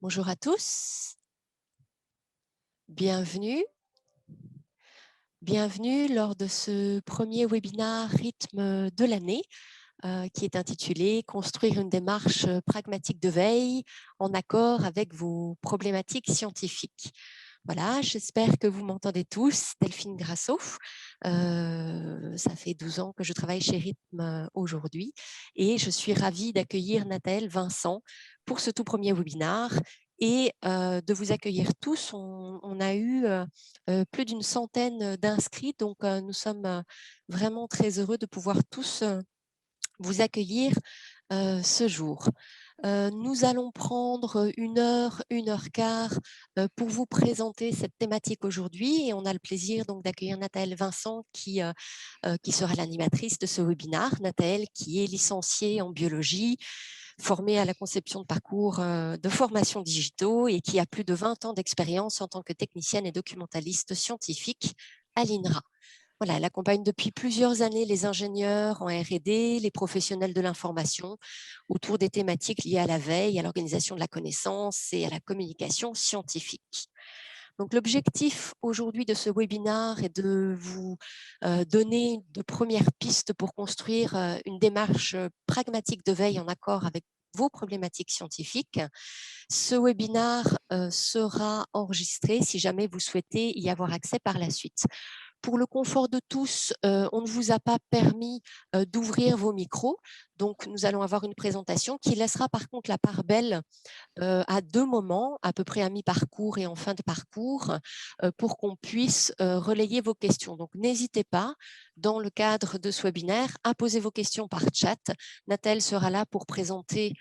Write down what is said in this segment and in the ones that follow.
Bonjour à tous, bienvenue. Bienvenue lors de ce premier webinaire rythme de l'année qui est intitulé « Construire une démarche pragmatique de veille en accord avec vos problématiques scientifiques ». Voilà, j'espère que vous m'entendez tous. Delphine Grasso, ça fait 12 ans que je travaille chez Rythme aujourd'hui et je suis ravie d'accueillir Nathalie Vincent pour ce tout premier webinaire et de vous accueillir tous. On a eu plus d'une centaine d'inscrits, donc nous sommes vraiment très heureux de pouvoir tous vous accueillir ce jour. Nous allons prendre 1 heure, 1 heure quart pour vous présenter cette thématique aujourd'hui et on a le plaisir donc d'accueillir Nathalie Vincent qui sera l'animatrice de ce webinaire. Nathalie qui est licenciée en biologie, formée à la conception de parcours de formation digitaux et qui a plus de 20 ans d'expérience en tant que technicienne et documentaliste scientifique à l'INRA. Voilà, elle accompagne depuis plusieurs années les ingénieurs en R&D, les professionnels de l'information autour des thématiques liées à la veille, à l'organisation de la connaissance et à la communication scientifique. Donc, l'objectif aujourd'hui de ce webinaire est de vous donner de premières pistes pour construire une démarche pragmatique de veille en accord avec vos problématiques scientifiques. Ce webinaire sera enregistré si jamais vous souhaitez y avoir accès par la suite. Pour le confort de tous, on ne vous a pas permis d'ouvrir vos micros. Donc, nous allons avoir une présentation qui laissera par contre la part belle à 2 moments, à peu près à mi-parcours et en fin de parcours, pour qu'on puisse relayer vos questions. Donc, n'hésitez pas, dans le cadre de ce webinaire, à poser vos questions par chat. Nathalie sera là pour présenter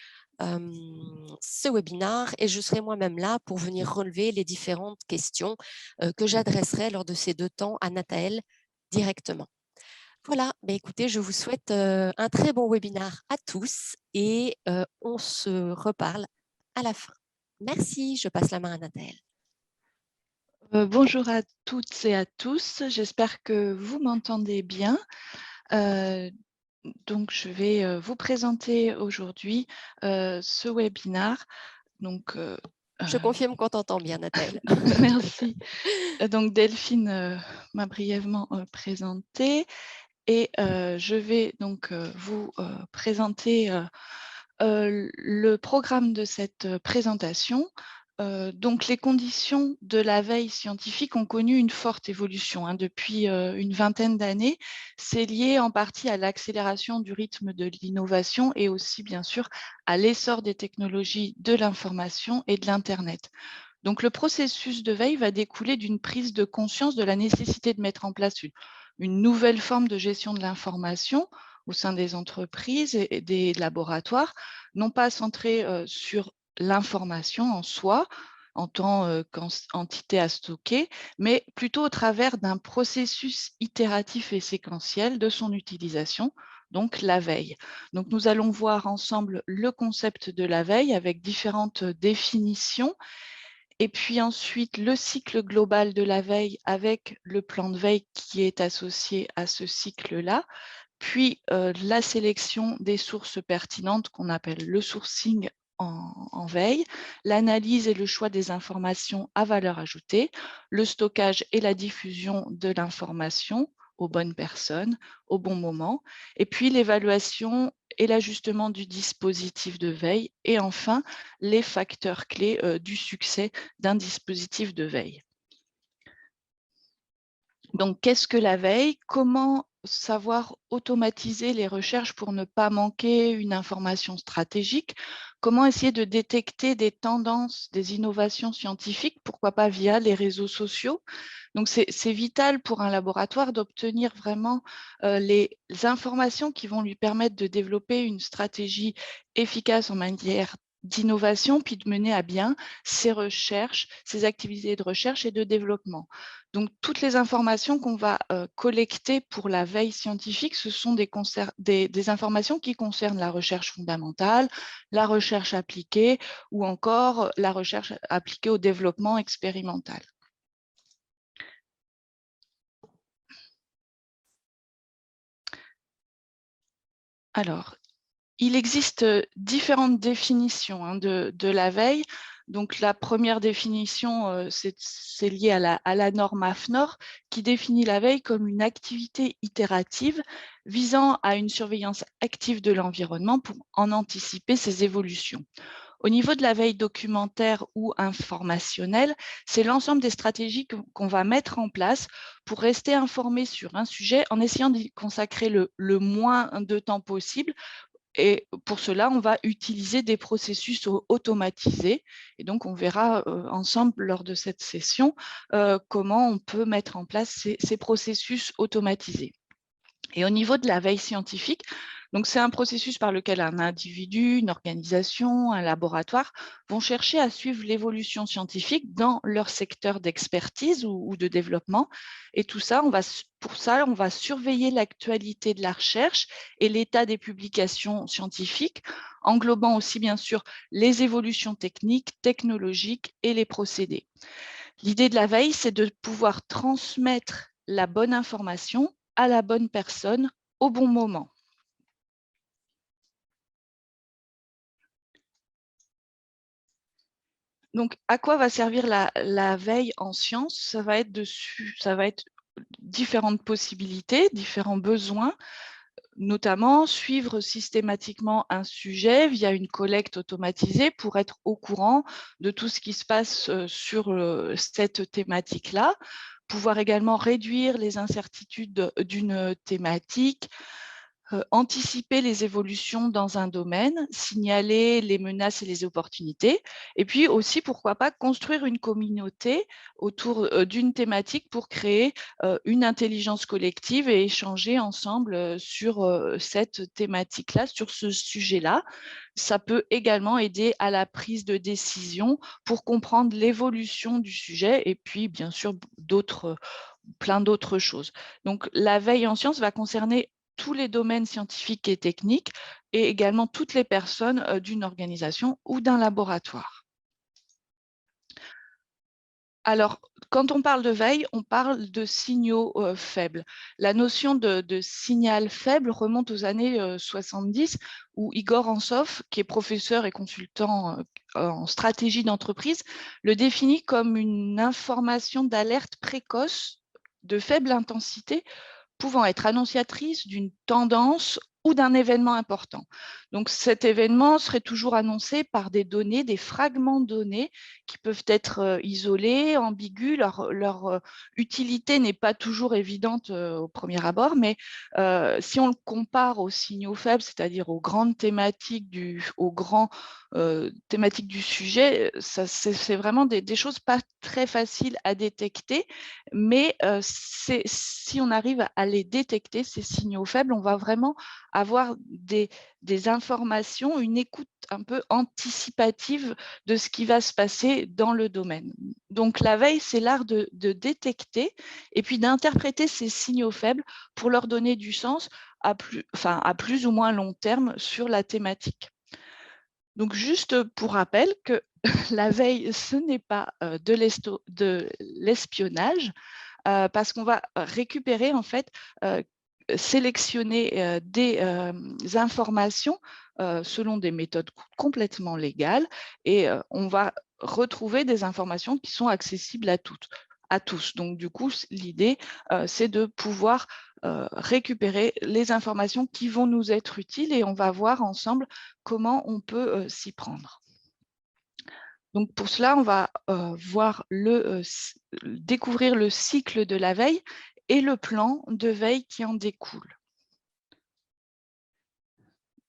ce webinaire et je serai moi-même là pour venir relever les différentes questions que j'adresserai lors de ces 2 temps à Nathalie directement. Voilà, ben écoutez, je vous souhaite un très bon webinaire à tous et on se reparle à la fin. Merci, je passe la main à Nathalie. Bonjour à toutes et à tous, j'espère que vous m'entendez bien. Donc, je vais vous présenter aujourd'hui ce webinaire. Donc, Je confirme qu'on t'entend bien, Nathalie. merci. Donc, Delphine m'a brièvement présenté et je vais donc vous présenter le programme de cette présentation. Donc, les conditions de la veille scientifique ont connu une forte évolution depuis une vingtaine d'années. C'est lié en partie à l'accélération du rythme de l'innovation et aussi, bien sûr, à l'essor des technologies de l'information et de l'Internet. Donc, le processus de veille va découler d'une prise de conscience de la nécessité de mettre en place une nouvelle forme de gestion de l'information au sein des entreprises et des laboratoires, non pas centrée sur l'information en soi, en tant qu'entité à stocker, mais plutôt au travers d'un processus itératif et séquentiel de son utilisation, donc la veille. Donc, nous allons voir ensemble le concept de la veille avec différentes définitions et puis ensuite, le cycle global de la veille avec le plan de veille qui est associé à ce cycle-là, puis la sélection des sources pertinentes qu'on appelle le sourcing en veille, l'analyse et le choix des informations à valeur ajoutée, le stockage et la diffusion de l'information aux bonnes personnes, au bon moment, et puis l'évaluation et l'ajustement du dispositif de veille, et enfin, les facteurs clés du succès d'un dispositif de veille. Donc, qu'est-ce que la veille? Comment savoir automatiser les recherches pour ne pas manquer une information stratégique? Comment essayer de détecter des tendances, des innovations scientifiques, pourquoi pas via les réseaux sociaux? Donc, c'est vital pour un laboratoire d'obtenir vraiment les informations qui vont lui permettre de développer une stratégie efficace en matière d'innovation, puis de mener à bien ses recherches, ses activités de recherche et de développement. Donc, toutes les informations qu'on va collecter pour la veille scientifique, ce sont des informations qui concernent la recherche fondamentale, la recherche appliquée ou encore la recherche appliquée au développement expérimental. Alors, il existe différentes définitions de la veille. Donc, la première définition, c'est lié à la norme AFNOR, qui définit la veille comme une activité itérative visant à une surveillance active de l'environnement pour en anticiper ses évolutions. Au niveau de la veille documentaire ou informationnelle, c'est l'ensemble des stratégies qu'on va mettre en place pour rester informé sur un sujet en essayant d'y consacrer le moins de temps possible. Et pour cela, on va utiliser des processus automatisés. Et donc, on verra ensemble lors de cette session comment on peut mettre en place ces processus automatisés. Et au niveau de la veille scientifique, donc c'est un processus par lequel un individu, une organisation, un laboratoire vont chercher à suivre l'évolution scientifique dans leur secteur d'expertise ou de développement. Et tout ça, pour ça, on va surveiller l'actualité de la recherche et l'état des publications scientifiques, englobant aussi bien sûr les évolutions techniques, technologiques et les procédés. L'idée de la veille, c'est de pouvoir transmettre la bonne information à la bonne personne au bon moment. Donc, à quoi va servir la veille en sciences? Ça va être différentes possibilités, différents besoins, notamment suivre systématiquement un sujet via une collecte automatisée pour être au courant de tout ce qui se passe sur cette thématique-là, pouvoir également réduire les incertitudes d'une thématique, anticiper les évolutions dans un domaine, signaler les menaces et les opportunités, et puis aussi, pourquoi pas, construire une communauté autour d'une thématique pour créer une intelligence collective et échanger ensemble sur cette thématique-là, sur ce sujet-là. Ça peut également aider à la prise de décision pour comprendre l'évolution du sujet et puis, bien sûr, plein d'autres choses. Donc, la veille en sciences va concerner tous les domaines scientifiques et techniques et également toutes les personnes d'une organisation ou d'un laboratoire. Alors, quand on parle de veille, on parle de signaux faibles. La notion de signal faible remonte aux années 70, où Igor Ansoff, qui est professeur et consultant en stratégie d'entreprise, le définit comme une information d'alerte précoce de faible intensité pouvant être annonciatrice d'une tendance ou d'un événement important. Donc cet événement serait toujours annoncé par des données, des fragments de données qui peuvent être isolés, ambigus. Leur utilité n'est pas toujours évidente au premier abord, mais si on le compare aux signaux faibles, c'est-à-dire aux grandes thématiques thématiques du sujet, c'est vraiment des choses pas très faciles à détecter, mais si on arrive à les détecter, ces signaux faibles, on va vraiment avoir des informations, une écoute un peu anticipative de ce qui va se passer dans le domaine. Donc la veille, c'est l'art de détecter et puis d'interpréter ces signaux faibles pour leur donner du sens à plus ou moins long terme sur la thématique. Donc juste pour rappel que la veille, ce n'est pas de l'espionnage, parce qu'on va récupérer en fait sélectionner des informations selon des méthodes complètement légales et on va retrouver des informations qui sont accessibles à tous. Donc, du coup, l'idée, c'est de pouvoir récupérer les informations qui vont nous être utiles et on va voir ensemble comment on peut s'y prendre. Donc, pour cela, on va découvrir le cycle de la veille et le plan de veille qui en découle.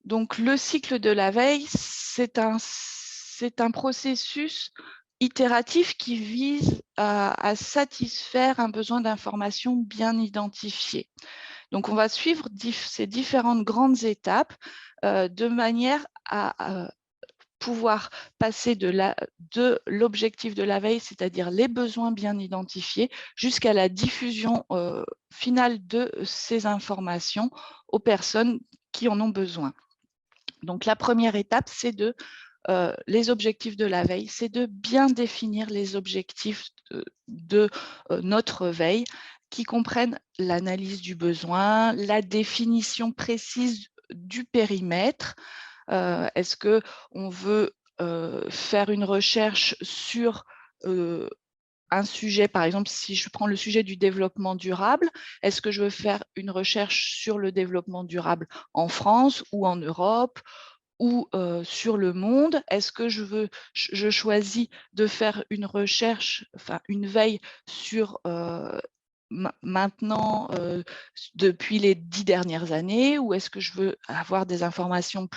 Donc, le cycle de la veille, c'est un processus itératif qui vise à satisfaire un besoin d'information bien identifié. Donc, on va suivre ces différentes grandes étapes de manière à pouvoir passer de l'objectif de la veille, c'est-à-dire les besoins bien identifiés, jusqu'à la diffusion finale de ces informations aux personnes qui en ont besoin. Donc, la première étape, c'est les objectifs de la veille, c'est de bien définir les objectifs de notre veille qui comprennent l'analyse du besoin, la définition précise du périmètre. Est-ce qu'on veut faire une recherche sur un sujet, par exemple, si je prends le sujet du développement durable, est-ce que je veux faire une recherche sur le développement durable en France ou en Europe ou sur le monde? Est-ce que je choisis de faire une recherche, enfin une veille sur maintenant, depuis les 10 dernières années, ou est-ce que je veux avoir des informations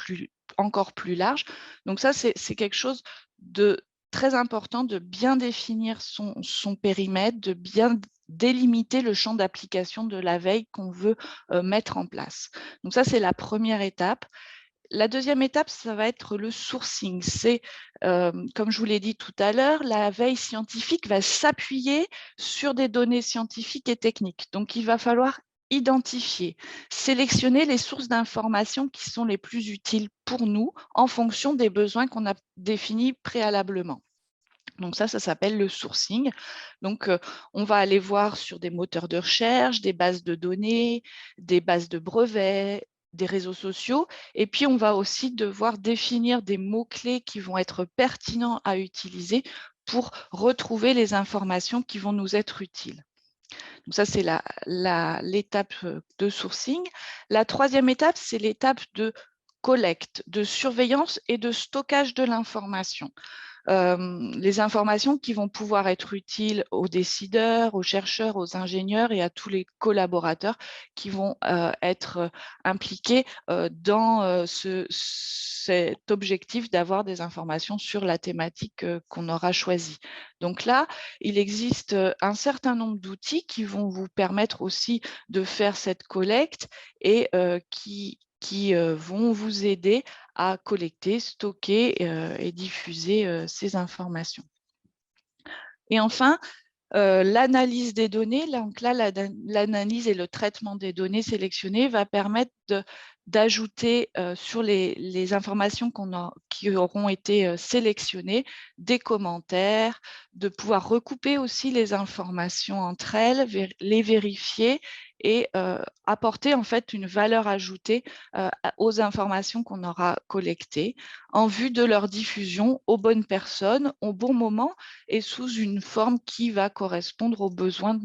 encore plus larges? Donc ça, c'est quelque chose de très important, de bien définir son périmètre, de bien délimiter le champ d'application de la veille qu'on veut mettre en place. Donc ça, c'est la première étape. La deuxième étape, ça va être le sourcing. C'est, comme je vous l'ai dit tout à l'heure, la veille scientifique va s'appuyer sur des données scientifiques et techniques. Donc, il va falloir identifier, sélectionner les sources d'informations qui sont les plus utiles pour nous en fonction des besoins qu'on a définis préalablement. Donc ça s'appelle le sourcing. Donc, on va aller voir sur des moteurs de recherche, des bases de données, des bases de brevets, des réseaux sociaux. Et puis, on va aussi devoir définir des mots-clés qui vont être pertinents à utiliser pour retrouver les informations qui vont nous être utiles. Donc ça, c'est l'étape de sourcing. La troisième étape, c'est l'étape de collecte, de surveillance et de stockage de l'information. Les informations qui vont pouvoir être utiles aux décideurs, aux chercheurs, aux ingénieurs et à tous les collaborateurs qui vont être impliqués dans cet objectif d'avoir des informations sur la thématique qu'on aura choisie. Donc là, il existe un certain nombre d'outils qui vont vous permettre aussi de faire cette collecte et qui vont vous aider à collecter, stocker et diffuser ces informations. Et enfin, l'analyse des données, donc là, l'analyse et le traitement des données sélectionnées va permettre d'ajouter sur les informations qui auront été sélectionnées des commentaires, de pouvoir recouper aussi les informations entre elles, les vérifier et apporter en fait une valeur ajoutée aux informations qu'on aura collectées en vue de leur diffusion aux bonnes personnes, au bon moment et sous une forme qui va correspondre aux besoins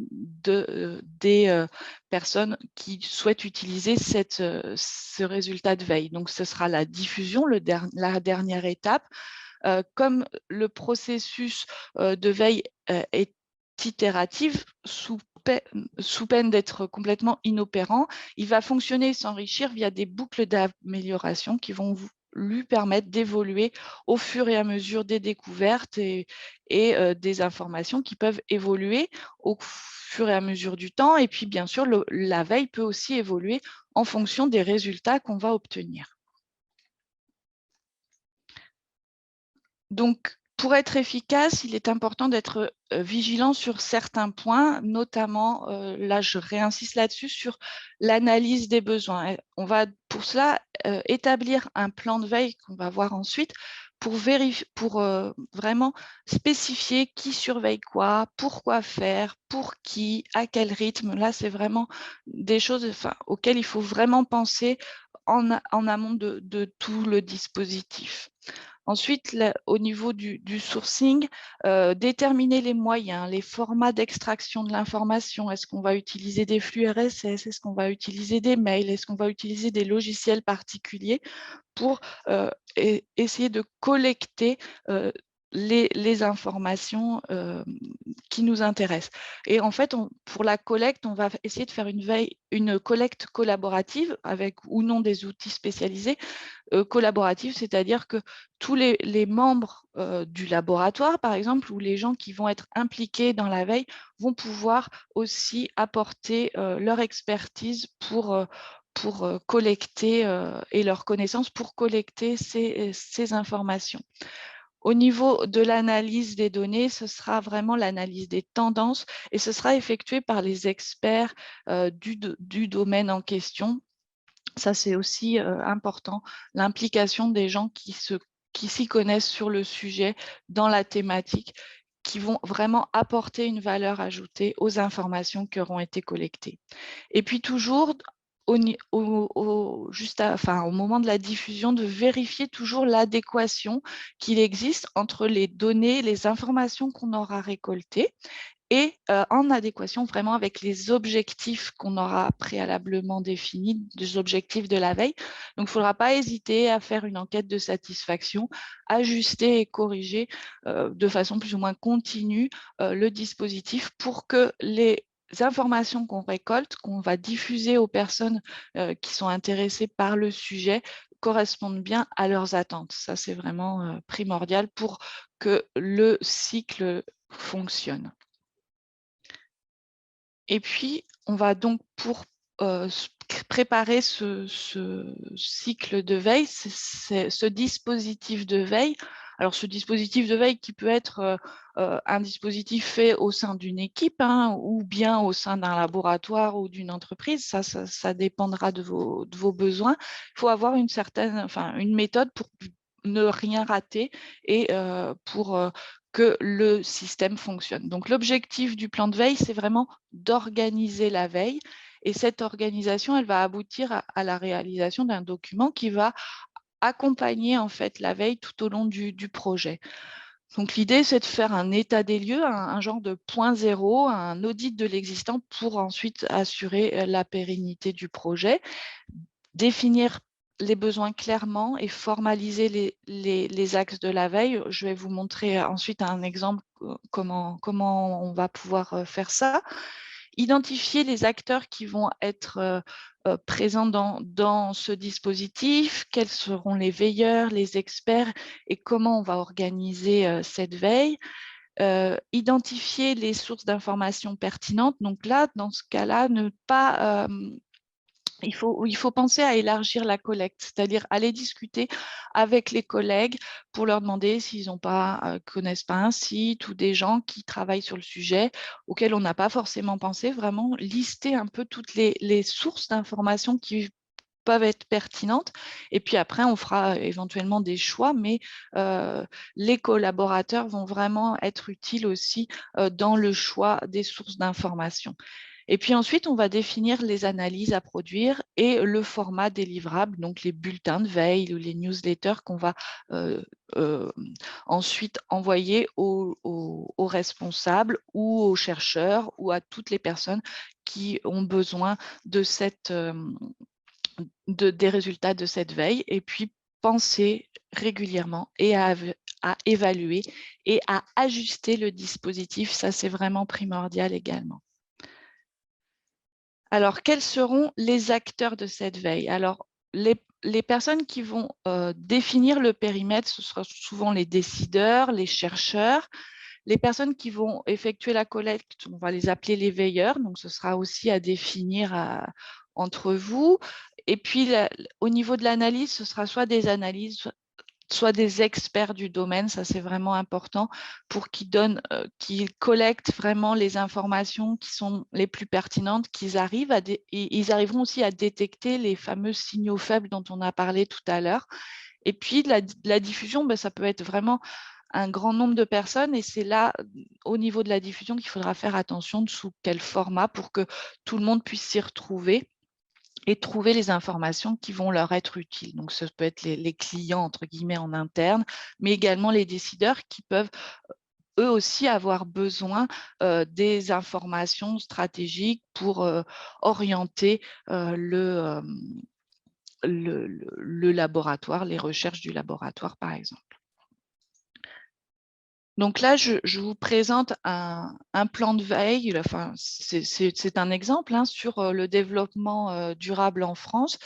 des personnes qui souhaitent utiliser ce résultat de veille. Donc, ce sera la diffusion, la dernière étape. Comme le processus de veille est itératif, sous peine d'être complètement inopérant, il va fonctionner et s'enrichir via des boucles d'amélioration qui vont lui permettre d'évoluer au fur et à mesure des découvertes et des informations qui peuvent évoluer au fur et à mesure du temps. Et puis, bien sûr, la veille peut aussi évoluer en fonction des résultats qu'on va obtenir. Donc, pour être efficace, il est important d'être vigilant sur certains points, notamment, là je réinsiste là-dessus, sur l'analyse des besoins. On va pour cela établir un plan de veille qu'on va voir ensuite pour vraiment spécifier qui surveille quoi, pourquoi faire, pour qui, à quel rythme. Là, c'est vraiment des choses auxquelles il faut vraiment penser en amont de tout le dispositif. Ensuite, au niveau du sourcing, déterminer les moyens, les formats d'extraction de l'information. Est-ce qu'on va utiliser des flux RSS? Est-ce qu'on va utiliser des mails? Est-ce qu'on va utiliser des logiciels particuliers pour essayer de collecter les informations qui nous intéressent. Et en fait, pour la collecte, on va essayer de faire une collecte collaborative avec ou non des outils spécialisés, collaborative, c'est-à-dire que tous les membres du laboratoire, par exemple, ou les gens qui vont être impliqués dans la veille, vont pouvoir aussi apporter leur expertise pour collecter et leurs connaissances pour collecter ces informations. Au niveau de l'analyse des données, ce sera vraiment l'analyse des tendances et ce sera effectué par les experts du domaine en question. Ça, c'est aussi important, l'implication des gens qui s'y connaissent sur le sujet, dans la thématique, qui vont vraiment apporter une valeur ajoutée aux informations qui auront été collectées. Et puis toujours, au moment de la diffusion, de vérifier toujours l'adéquation qu'il existe entre les données, les informations qu'on aura récoltées et en adéquation vraiment avec les objectifs qu'on aura préalablement définis, des objectifs de la veille. Donc, il ne faudra pas hésiter à faire une enquête de satisfaction, ajuster et corriger de façon plus ou moins continue le dispositif pour que les informations qu'on récolte, qu'on va diffuser aux personnes qui sont intéressées par le sujet, correspondent bien à leurs attentes. Ça, c'est vraiment primordial pour que le cycle fonctionne. Et puis, on va donc, pour préparer ce cycle de veille, ce dispositif de veille. Alors, ce dispositif de veille qui peut être un dispositif fait au sein d'une équipe ou bien au sein d'un laboratoire ou d'une entreprise, ça dépendra de vos besoins. Il faut avoir une méthode pour ne rien rater et pour que le système fonctionne. Donc, l'objectif du plan de veille, c'est vraiment d'organiser la veille. Et cette organisation, elle va aboutir à la réalisation d'un document qui va accompagner en fait la veille tout au long du projet. Donc, l'idée, c'est de faire un état des lieux, un genre de point zéro, un audit de l'existant pour ensuite assurer la pérennité du projet, définir les besoins clairement et formaliser les axes de la veille. Je vais vous montrer ensuite un exemple comment on va pouvoir faire ça. Identifier les acteurs qui vont être présents dans ce dispositif, quels seront les veilleurs, les experts et comment on va organiser cette veille. Identifier les sources d'informations pertinentes. Donc là, dans ce cas-là, ne pas il faut penser à élargir la collecte, c'est-à-dire aller discuter avec les collègues pour leur demander s'ils connaissent pas un site ou des gens qui travaillent sur le sujet auxquels on n'a pas forcément pensé, vraiment lister un peu toutes les sources d'informations qui peuvent être pertinentes. Et puis après, on fera éventuellement des choix, mais les collaborateurs vont vraiment être utiles aussi dans le choix des sources d'informations. Et puis ensuite, on va définir les analyses à produire et le format des livrables, donc les bulletins de veille ou les newsletters qu'on va ensuite envoyer aux responsables ou aux chercheurs ou à toutes les personnes qui ont besoin de des résultats de cette veille. Et puis, penser régulièrement et à évaluer et à ajuster le dispositif. Ça, c'est vraiment primordial également. Alors, quels seront les acteurs de cette veille? Alors, les personnes qui vont définir le périmètre, ce sera souvent les décideurs, les chercheurs. Les personnes qui vont effectuer la collecte, on va les appeler les veilleurs, donc ce sera aussi à définir entre vous. Et puis, au niveau de l'analyse, ce sera soit des analyses, soit des experts du domaine, ça c'est vraiment important pour qu'ils collectent vraiment les informations qui sont les plus pertinentes, ils arriveront aussi à détecter les fameux signaux faibles dont on a parlé tout à l'heure. Et puis la diffusion, ça peut être vraiment un grand nombre de personnes et c'est là, au niveau de la diffusion, qu'il faudra faire attention de sous quel format pour que tout le monde puisse s'y retrouver et trouver les informations qui vont leur être utiles. Donc, ce peut être les clients, entre guillemets, en interne, mais également les décideurs qui peuvent eux aussi avoir besoin des informations stratégiques pour orienter le laboratoire, les recherches du laboratoire, par exemple. Donc là, je vous présente un plan de veille. Enfin, c'est un exemple sur le développement durable en France.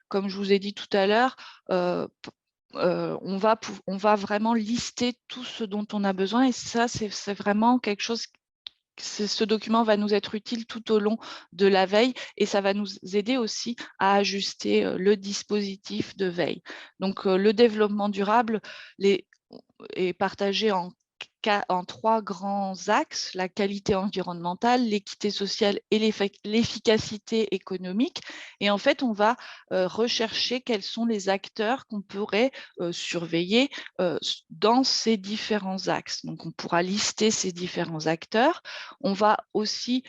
Comme je vous ai dit tout à l'heure, on va vraiment lister tout ce dont on a besoin. Et ça, c'est vraiment quelque chose. Ce document va nous être utile tout au long de la veille et ça va nous aider aussi à ajuster le dispositif de veille. Donc, le développement durable est partagé en 3 grands axes: la qualité environnementale, l'équité sociale et l'efficacité économique. Et en fait, on va rechercher quels sont les acteurs qu'on pourrait surveiller dans ces différents axes. Donc, on pourra lister ces différents acteurs. On va aussi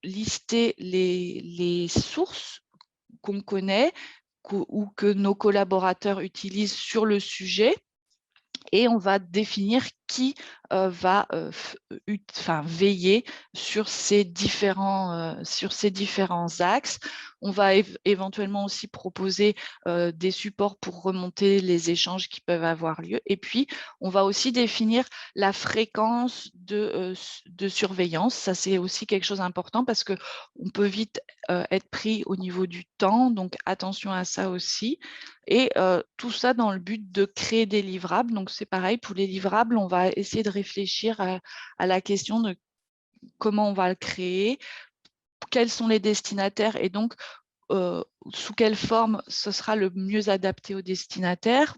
lister les sources qu'on connaît ou que nos collaborateurs utilisent sur le sujet. Et on va définir qui va veiller sur ces différents axes. On va éventuellement aussi proposer des supports pour remonter les échanges qui peuvent avoir lieu. Et puis, on va aussi définir la fréquence de surveillance. Ça, c'est aussi quelque chose d'important parce qu'on peut vite être pris au niveau du temps. Donc, attention à ça aussi. Et tout ça dans le but de créer des livrables. Donc, c'est pareil, pour les livrables, on va essayer de réfléchir à la question de comment on va le créer, quels sont les destinataires et donc sous quelle forme ce sera le mieux adapté aux destinataires,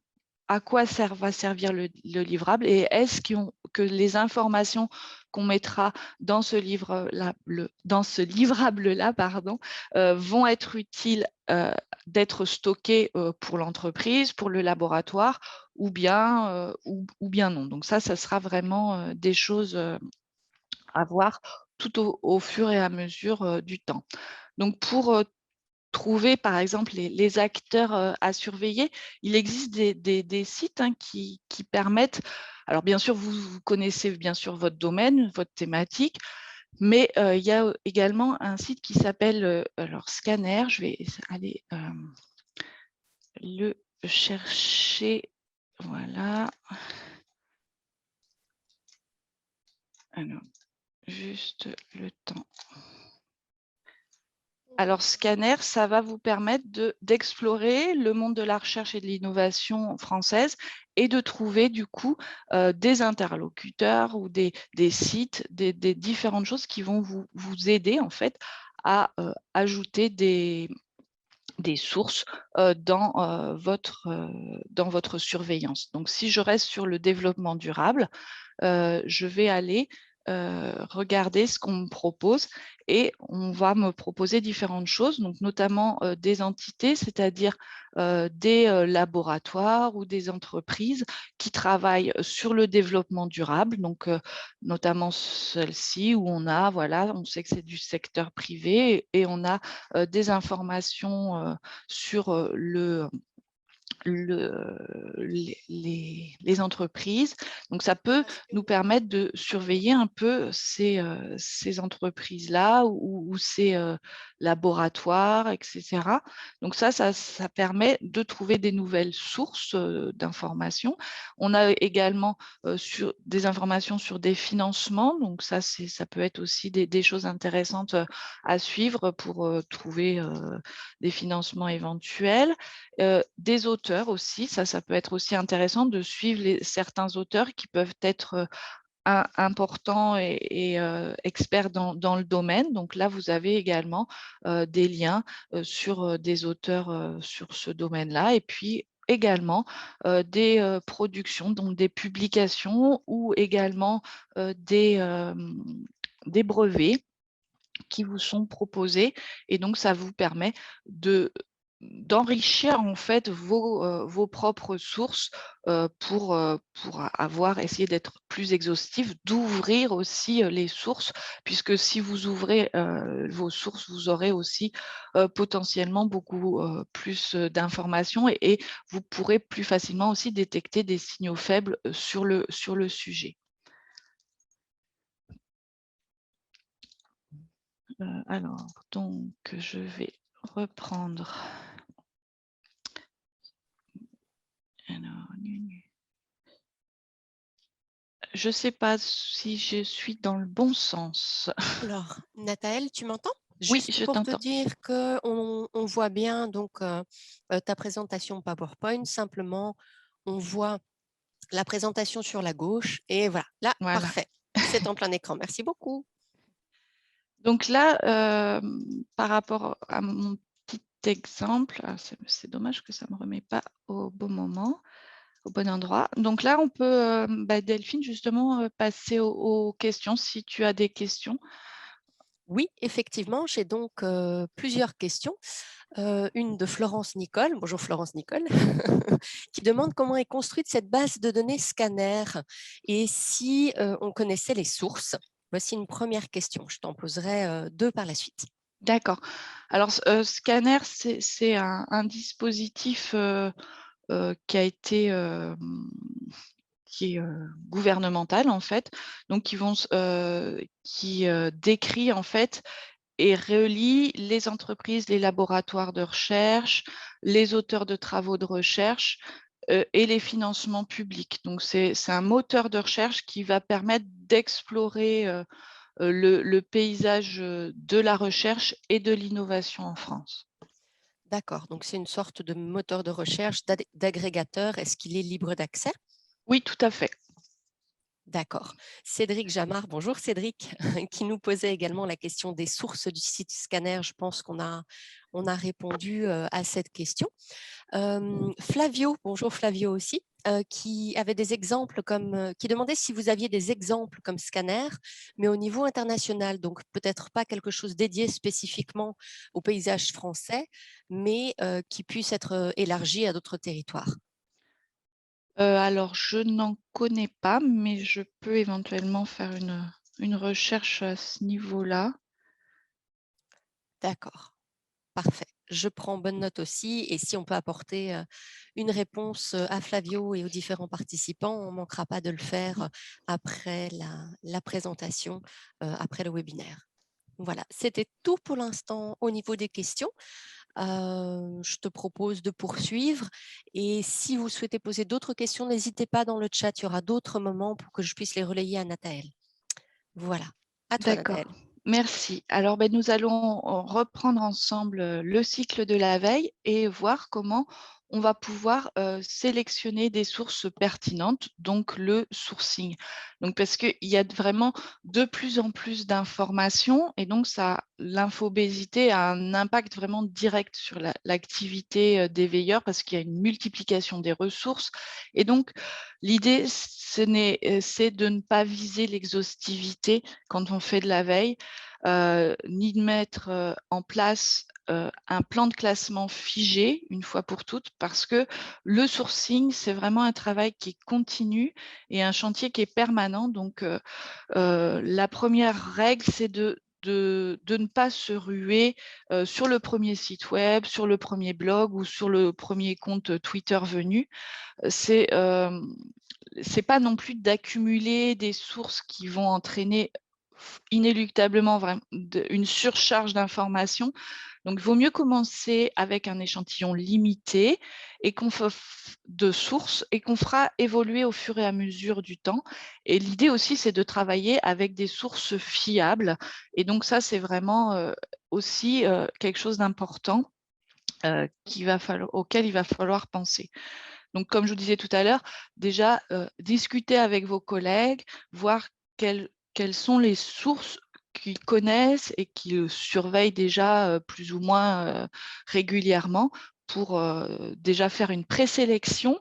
à quoi va servir le livrable et est-ce que les informations qu'on mettra dans ce livrable-là vont être utiles d'être stockées pour l'entreprise, pour le laboratoire ou bien non. Donc ça sera vraiment des choses à voir tout au fur et à mesure du temps. Donc pour trouver par exemple les acteurs à surveiller, il existe des sites qui permettent, alors bien sûr vous connaissez bien sûr votre domaine, votre thématique, mais il y a également un site qui s'appelle alors Scanner, je vais aller le chercher, voilà. Alors, juste le temps. Alors, Scanner, ça va vous permettre d'explorer le monde de la recherche et de l'innovation française et de trouver du coup des interlocuteurs ou des sites, des différentes choses qui vont vous aider en fait à ajouter des sources dans votre surveillance. Donc, si je reste sur le développement durable, je vais aller regarder ce qu'on me propose et on va me proposer différentes choses, donc notamment des entités, c'est-à-dire des laboratoires ou des entreprises qui travaillent sur le développement durable, donc notamment celle-ci où on sait que c'est du secteur privé et on a des informations sur les entreprises. Donc, ça peut nous permettre de surveiller un peu ces entreprises-là ou ces laboratoires, etc. Donc, ça permet de trouver des nouvelles sources d'informations. On a également des informations sur des financements. Donc, ça peut être aussi des choses intéressantes à suivre pour trouver des financements éventuels. Des auteurs aussi, ça peut être aussi intéressant de suivre certains auteurs qui peuvent être importants et experts dans le domaine. Donc là, vous avez également des liens sur des auteurs sur ce domaine-là et puis également des productions, donc des publications ou également des brevets qui vous sont proposés et donc ça vous permet d'enrichir en fait vos propres sources pour essayer d'être plus exhaustif, d'ouvrir aussi les sources, puisque si vous ouvrez vos sources, vous aurez aussi potentiellement beaucoup plus d'informations et vous pourrez plus facilement aussi détecter des signaux faibles sur le sujet. Alors, donc, je vais reprendre. Alors, je ne sais pas si je suis dans le bon sens. Alors, Nathaël, tu m'entends? Oui, Juste je pour te t'entends. dire qu'on voit bien donc, ta présentation PowerPoint, simplement, on voit la présentation sur la gauche et voilà, là, Voilà. parfait, c'est en plein écran. Merci beaucoup. Donc là, par rapport à mon petit exemple, c'est dommage que ça ne me remet pas au bon moment, au bon endroit. Donc là, on peut, Delphine, justement, passer aux questions, si tu as des questions. Oui, effectivement, j'ai donc plusieurs questions. Une de Florence Nicole, bonjour Florence Nicole, qui demande comment est construite cette base de données Scanner et si on connaissait les sources. Voici une première question, je t'en poserai deux par la suite. D'accord. Alors, scanner, c'est un dispositif qui a été qui est gouvernemental en fait, donc qui décrit en fait et relie les entreprises, les laboratoires de recherche, les auteurs de travaux de recherche et les financements publics. Donc c'est un moteur de recherche qui va permettre d'explorer le paysage de la recherche et de l'innovation en France. D'accord, donc c'est une sorte de moteur de recherche, d'agrégateur. Est-ce qu'il est libre d'accès? Oui, tout à fait. D'accord. Cédric Jamard, bonjour Cédric, qui nous posait également la question des sources du site Scanner. Je pense on a répondu à cette question. Flavio, bonjour Flavio aussi, qui avait des exemples qui demandait si vous aviez des exemples comme Scanner, mais au niveau international, donc peut-être pas quelque chose dédié spécifiquement au paysage français, mais qui puisse être élargi à d'autres territoires. Alors, je n'en connais pas, mais je peux éventuellement faire une recherche à ce niveau-là. D'accord. Parfait. Je prends bonne note aussi. Et si on peut apporter une réponse à Flavio et aux différents participants, on ne manquera pas de le faire après la présentation, après le webinaire. Voilà, c'était tout pour l'instant au niveau des questions. Je te propose de poursuivre. Et si vous souhaitez poser d'autres questions, n'hésitez pas dans le chat. Il y aura d'autres moments pour que je puisse les relayer à Nathaël. Voilà. À toi, D'accord, Nathaël. merci. Alors, nous allons reprendre ensemble le cycle de la veille et voir comment on va pouvoir sélectionner des sources pertinentes, donc le sourcing. Donc, parce qu'il y a vraiment de plus en plus d'informations et donc l'infobésité a un impact vraiment direct sur l'activité des veilleurs parce qu'il y a une multiplication des ressources. Et donc, l'idée, c'est de ne pas viser l'exhaustivité quand on fait de la veille, ni de mettre en place un plan de classement figé une fois pour toutes, parce que le sourcing, c'est vraiment un travail qui est continu et un chantier qui est permanent. Donc, la première règle, c'est de ne pas se ruer sur le premier site web, sur le premier blog ou sur le premier compte Twitter venu. C'est pas non plus d'accumuler des sources qui vont entraîner inéluctablement une surcharge d'informations. Donc, il vaut mieux commencer avec un échantillon limité et de sources et qu'on fera évoluer au fur et à mesure du temps. Et l'idée aussi, c'est de travailler avec des sources fiables. Et donc, ça, c'est vraiment aussi quelque chose d'important auquel il va falloir penser. Donc, comme je vous disais tout à l'heure, déjà, discuter avec vos collègues, voir quelles sont les sources qu'ils connaissent et qu'ils surveillent déjà plus ou moins régulièrement pour déjà faire une présélection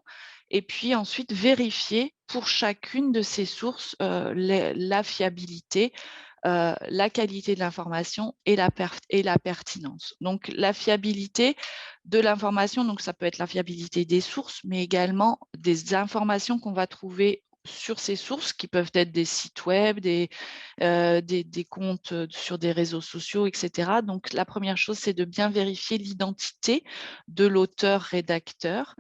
et puis ensuite vérifier pour chacune de ces sources la fiabilité, la qualité de l'information et la pertinence. Donc, la fiabilité de l'information, donc ça peut être la fiabilité des sources, mais également des informations qu'on va trouver sur ces sources, qui peuvent être des sites web, des comptes sur des réseaux sociaux, etc. Donc, la première chose, c'est de bien vérifier l'identité de l'auteur-rédacteur.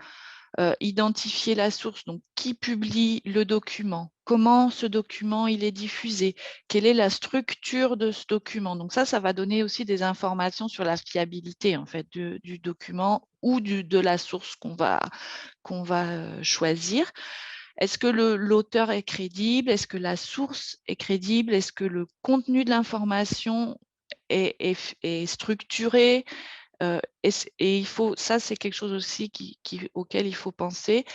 Identifier la source, donc qui publie le document, comment ce document il est diffusé, quelle est la structure de ce document. Donc ça va donner aussi des informations sur la fiabilité en fait du document ou de la source qu'on va choisir. Est-ce que l'auteur est crédible? Est-ce que la source est crédible? Est-ce que le contenu de l'information est structuré? Et ça, c'est quelque chose aussi auquel il faut penser.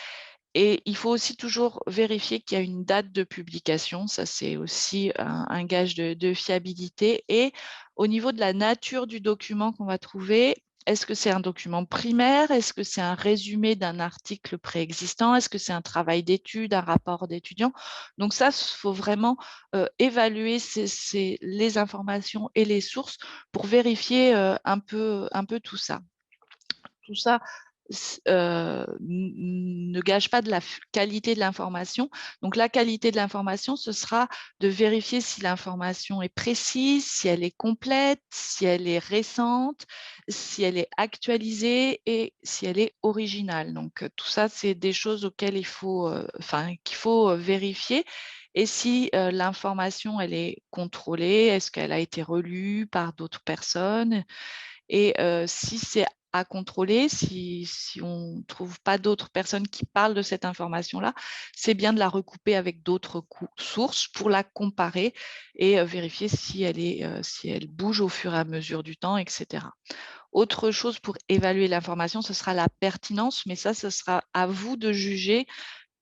Et il faut aussi toujours vérifier qu'il y a une date de publication. Ça, c'est aussi un gage de fiabilité. Et au niveau de la nature du document qu'on va trouver, est-ce que c'est un document primaire? Est-ce que c'est un résumé d'un article préexistant? Est-ce que c'est un travail d'étude, un rapport d'étudiant? Donc ça, il faut vraiment évaluer les informations et les sources pour vérifier un peu tout ça. Tout ça, ne gage pas de la qualité de l'information. Donc, la qualité de l'information, ce sera de vérifier si l'information est précise, si elle est complète, si elle est récente, si elle est actualisée et si elle est originale. Donc, tout ça, c'est des choses auxquelles qu'il faut vérifier. Et si l'information, elle est contrôlée, est-ce qu'elle a été relue par d'autres personnes? Et si c'est à contrôler, si on ne trouve pas d'autres personnes qui parlent de cette information-là, c'est bien de la recouper avec d'autres sources pour la comparer et vérifier si elle bouge au fur et à mesure du temps, etc. Autre chose pour évaluer l'information, ce sera la pertinence, mais ça, ce sera à vous de juger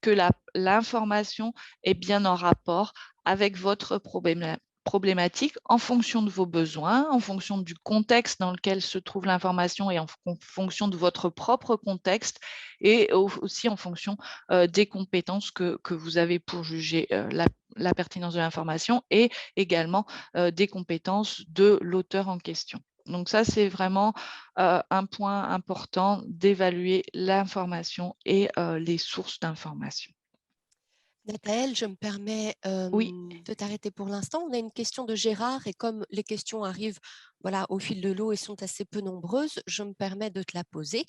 que l'information est bien en rapport avec votre problématique en fonction de vos besoins, en fonction du contexte dans lequel se trouve l'information et en fonction de votre propre contexte et aussi en fonction des compétences que vous avez pour juger la pertinence de l'information et également des compétences de l'auteur en question. Donc ça, c'est vraiment un point important d'évaluer l'information et les sources d'information. Nathaëlle, je me permets Oui, de t'arrêter pour l'instant. On a une question de Gérard et comme les questions arrivent voilà, au fil de l'eau et sont assez peu nombreuses, je me permets de te la poser.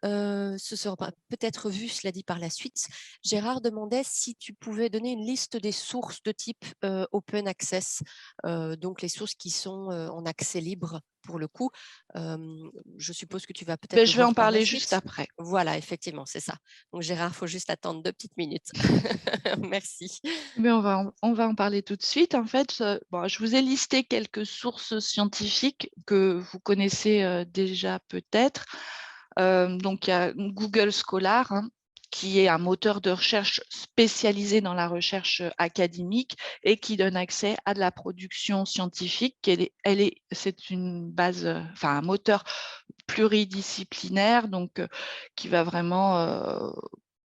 Ce sera peut-être vu, cela dit, par la suite. Gérard demandait si tu pouvais donner une liste des sources de type open access, donc les sources qui sont en accès libre pour le coup. Je suppose que tu vas peut-être ben, le je vais voir en par la parler juste suite. après. Voilà, effectivement, c'est ça. Donc Gérard, il faut juste attendre 2 petites minutes. Merci. Mais on va en parler tout de suite. En fait, bon, je vous ai listé quelques sources scientifiques que vous connaissez déjà peut-être. Donc, il y a Google Scholar, hein, qui est un moteur de recherche spécialisé dans la recherche académique et qui donne accès à de la production scientifique. C'est une base, enfin un moteur pluridisciplinaire, donc qui va vraiment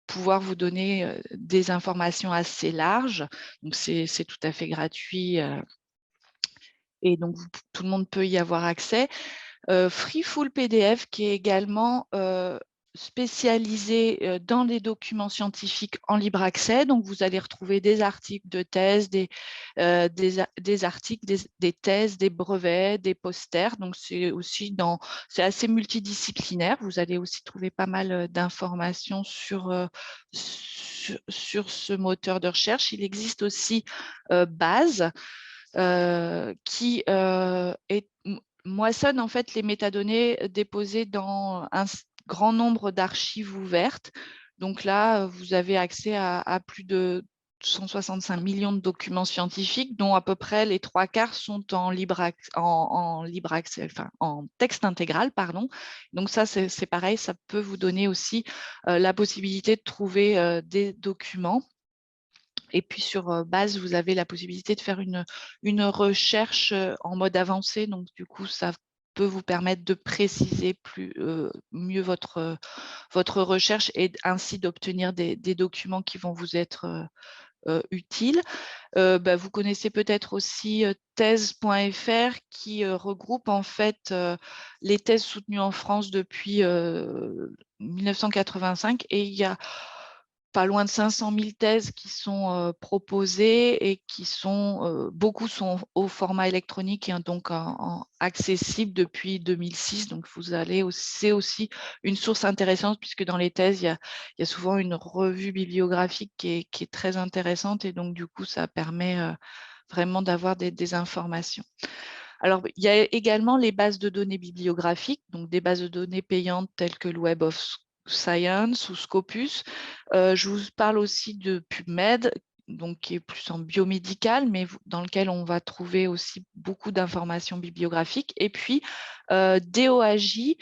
pouvoir vous donner des informations assez larges. Donc, c'est tout à fait gratuit et donc tout le monde peut y avoir accès. Freefull PDF qui est également spécialisé dans les documents scientifiques en libre accès. Donc, vous allez retrouver des articles de thèse, des articles, des thèses, des brevets, des posters. Donc, c'est assez multidisciplinaire. Vous allez aussi trouver pas mal d'informations sur ce moteur de recherche. Il existe aussi Base qui moissonne en fait les métadonnées déposées dans un grand nombre d'archives ouvertes. Donc là, vous avez accès à plus de 165 millions de documents scientifiques, dont à peu près les 3/4 sont en libre accès, enfin en texte intégral, pardon. Donc ça, c'est pareil, ça peut vous donner aussi la possibilité de trouver des documents. Et puis sur Base, vous avez la possibilité de faire une recherche en mode avancé. Donc du coup, ça peut vous permettre de préciser mieux votre recherche et ainsi d'obtenir des documents qui vont vous être utiles. Vous connaissez peut-être aussi thèse.fr qui regroupe en fait les thèses soutenues en France depuis 1985 et il y a pas loin de 500 000 thèses qui sont proposées et beaucoup sont au format électronique et donc accessibles depuis 2006. Donc, c'est aussi une source intéressante puisque dans les thèses, il y a souvent une revue bibliographique qui est très intéressante et donc, du coup, ça permet vraiment d'avoir des informations. Alors, il y a également les bases de données bibliographiques, donc des bases de données payantes telles que le Web of Science ou Scopus. Je vous parle aussi de PubMed, donc qui est plus en biomédical, mais dans lequel on va trouver aussi beaucoup d'informations bibliographiques. Et puis, DOAJ,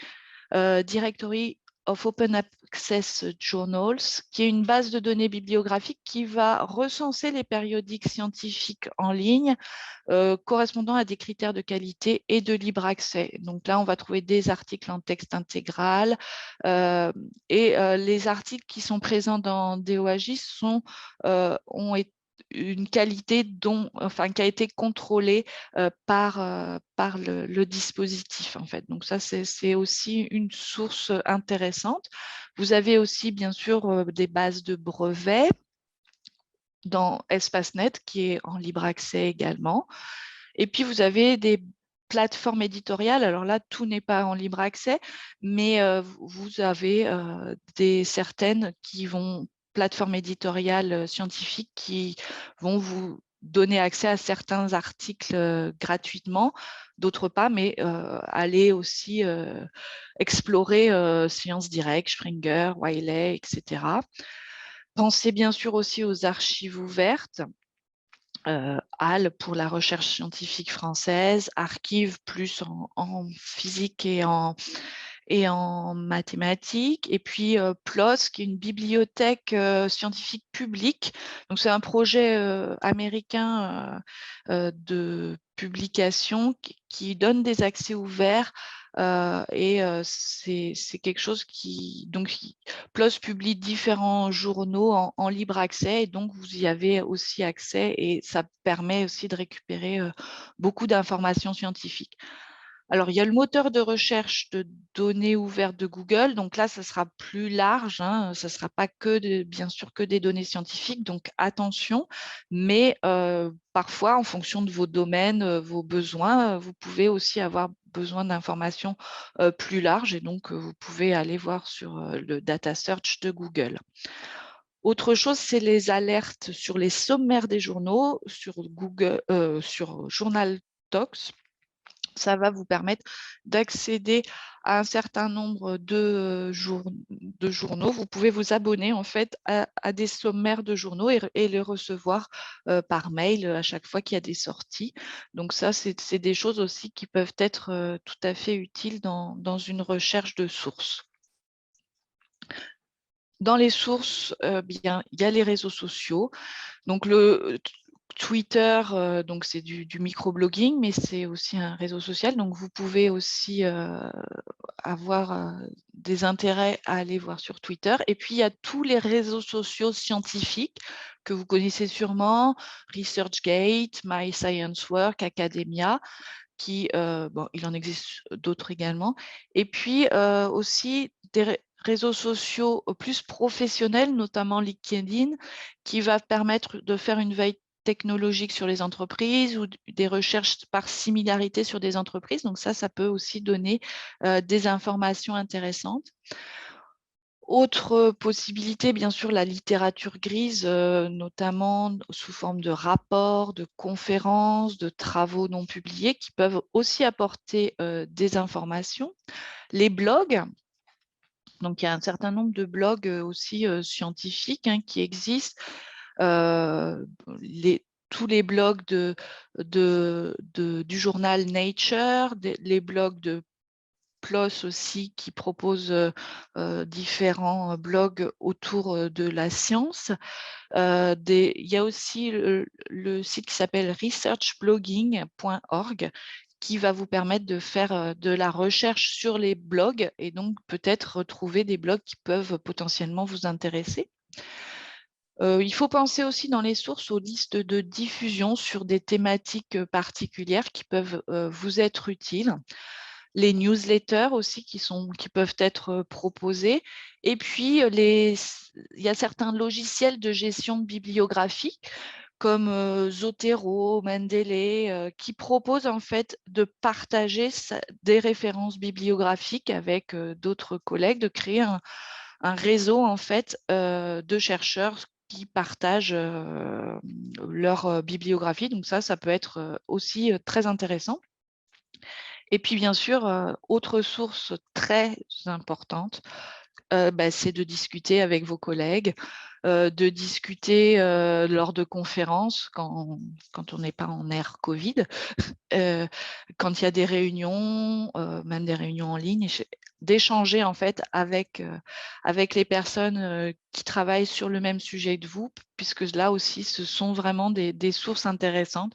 Directory of Open Access Journals, qui est une base de données bibliographiques qui va recenser les périodiques scientifiques en ligne correspondant à des critères de qualité et de libre accès. Donc là, on va trouver des articles en texte intégral et les articles qui sont présents dans DOAJ ont une qualité qui a été contrôlée par le dispositif, en fait. Donc ça, c'est aussi une source intéressante. Vous avez aussi, bien sûr, des bases de brevets dans EspaceNet, qui est en libre accès également. Et puis, vous avez des plateformes éditoriales. Alors là, tout n'est pas en libre accès, mais vous avez certaines plateformes éditoriales scientifiques qui vont vous donner accès à certains articles gratuitement, d'autres pas, mais allez aussi explorer Science Direct, Springer, Wiley, etc. Pensez bien sûr aussi aux archives ouvertes. HAL pour la recherche scientifique française, Archive plus en physique et en mathématiques, et puis PLOS, qui est une bibliothèque scientifique publique. Donc, c'est un projet américain de publication qui donne des accès ouverts et c'est quelque chose PLOS publie différents journaux en libre accès, et donc vous y avez aussi accès, et ça permet aussi de récupérer beaucoup d'informations scientifiques. Alors, il y a le moteur de recherche de données ouvertes de Google. Donc là, ça sera plus large, hein. Ça ne sera pas bien sûr que des données scientifiques. Donc, attention. Mais parfois, en fonction de vos domaines, vos besoins, vous pouvez aussi avoir besoin d'informations plus larges. Et donc, vous pouvez aller voir sur le data search de Google. Autre chose, c'est les alertes sur les sommaires des journaux, sur Google, sur Journal Talks. Ça va vous permettre d'accéder à un certain nombre de journaux. Vous pouvez vous abonner en fait à des sommaires de journaux et les recevoir par mail à chaque fois qu'il y a des sorties. Donc ça, c'est des choses aussi qui peuvent être tout à fait utiles dans une recherche de sources. Dans les sources, bien, il y a les réseaux sociaux. Donc le Twitter, donc c'est du microblogging, mais c'est aussi un réseau social. Donc vous pouvez aussi avoir des intérêts à aller voir sur Twitter. Et puis il y a tous les réseaux sociaux scientifiques que vous connaissez sûrement, ResearchGate, My Science Work, Academia, il en existe d'autres également. Et puis aussi des réseaux sociaux plus professionnels, notamment LinkedIn, qui va permettre de faire une veille technologique sur les entreprises ou des recherches par similarité sur des entreprises. Donc ça peut aussi donner des informations intéressantes. Autre possibilité, bien sûr, la littérature grise, notamment sous forme de rapports, de conférences, de travaux non publiés, qui peuvent aussi apporter des informations. Les blogs, donc il y a un certain nombre de blogs aussi scientifiques qui existent. Tous les blogs du journal Nature, les blogs de PLOS aussi, qui propose différents blogs autour de la science. Il y a aussi le site qui s'appelle researchblogging.org, qui va vous permettre de faire de la recherche sur les blogs et donc peut-être retrouver des blogs qui peuvent potentiellement vous intéresser. Il faut penser aussi dans les sources aux listes de diffusion sur des thématiques particulières qui peuvent vous être utiles. Les newsletters aussi qui peuvent être proposés. Et puis, il y a certains logiciels de gestion de bibliographie comme Zotero, Mendeley, qui proposent en fait de partager des références bibliographiques avec d'autres collègues, de créer un réseau en fait de chercheurs qui partagent leur bibliographie. Donc ça peut être aussi très intéressant. Et puis, bien sûr, autre source très importante, c'est de discuter avec vos collègues, de discuter lors de conférences quand on n'est pas en ère Covid, quand il y a des réunions, même des réunions en ligne, d'échanger en fait avec les personnes qui travaillent sur le même sujet que vous, puisque là aussi, ce sont vraiment des sources intéressantes.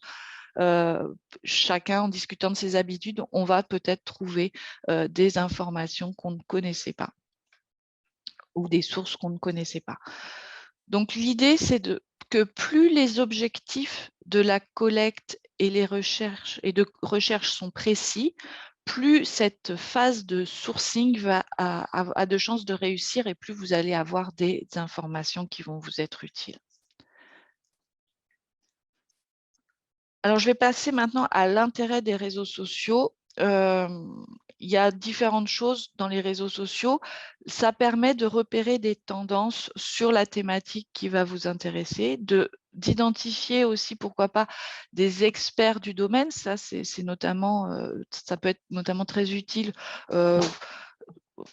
Chacun, en discutant de ses habitudes, on va peut-être trouver des informations qu'on ne connaissait pas ou des sources qu'on ne connaissait pas. Donc, l'idée, c'est que plus les objectifs de la collecte et les recherches et de recherche sont précis, plus cette phase de sourcing a de chances de réussir et plus vous allez avoir des informations qui vont vous être utiles. Alors, je vais passer maintenant à l'intérêt des réseaux sociaux. Il y a différentes choses dans les réseaux sociaux. Ça permet de repérer des tendances sur la thématique qui va vous intéresser, d'identifier aussi, pourquoi pas, des experts du domaine. Ça, c'est notamment, ça peut être notamment très utile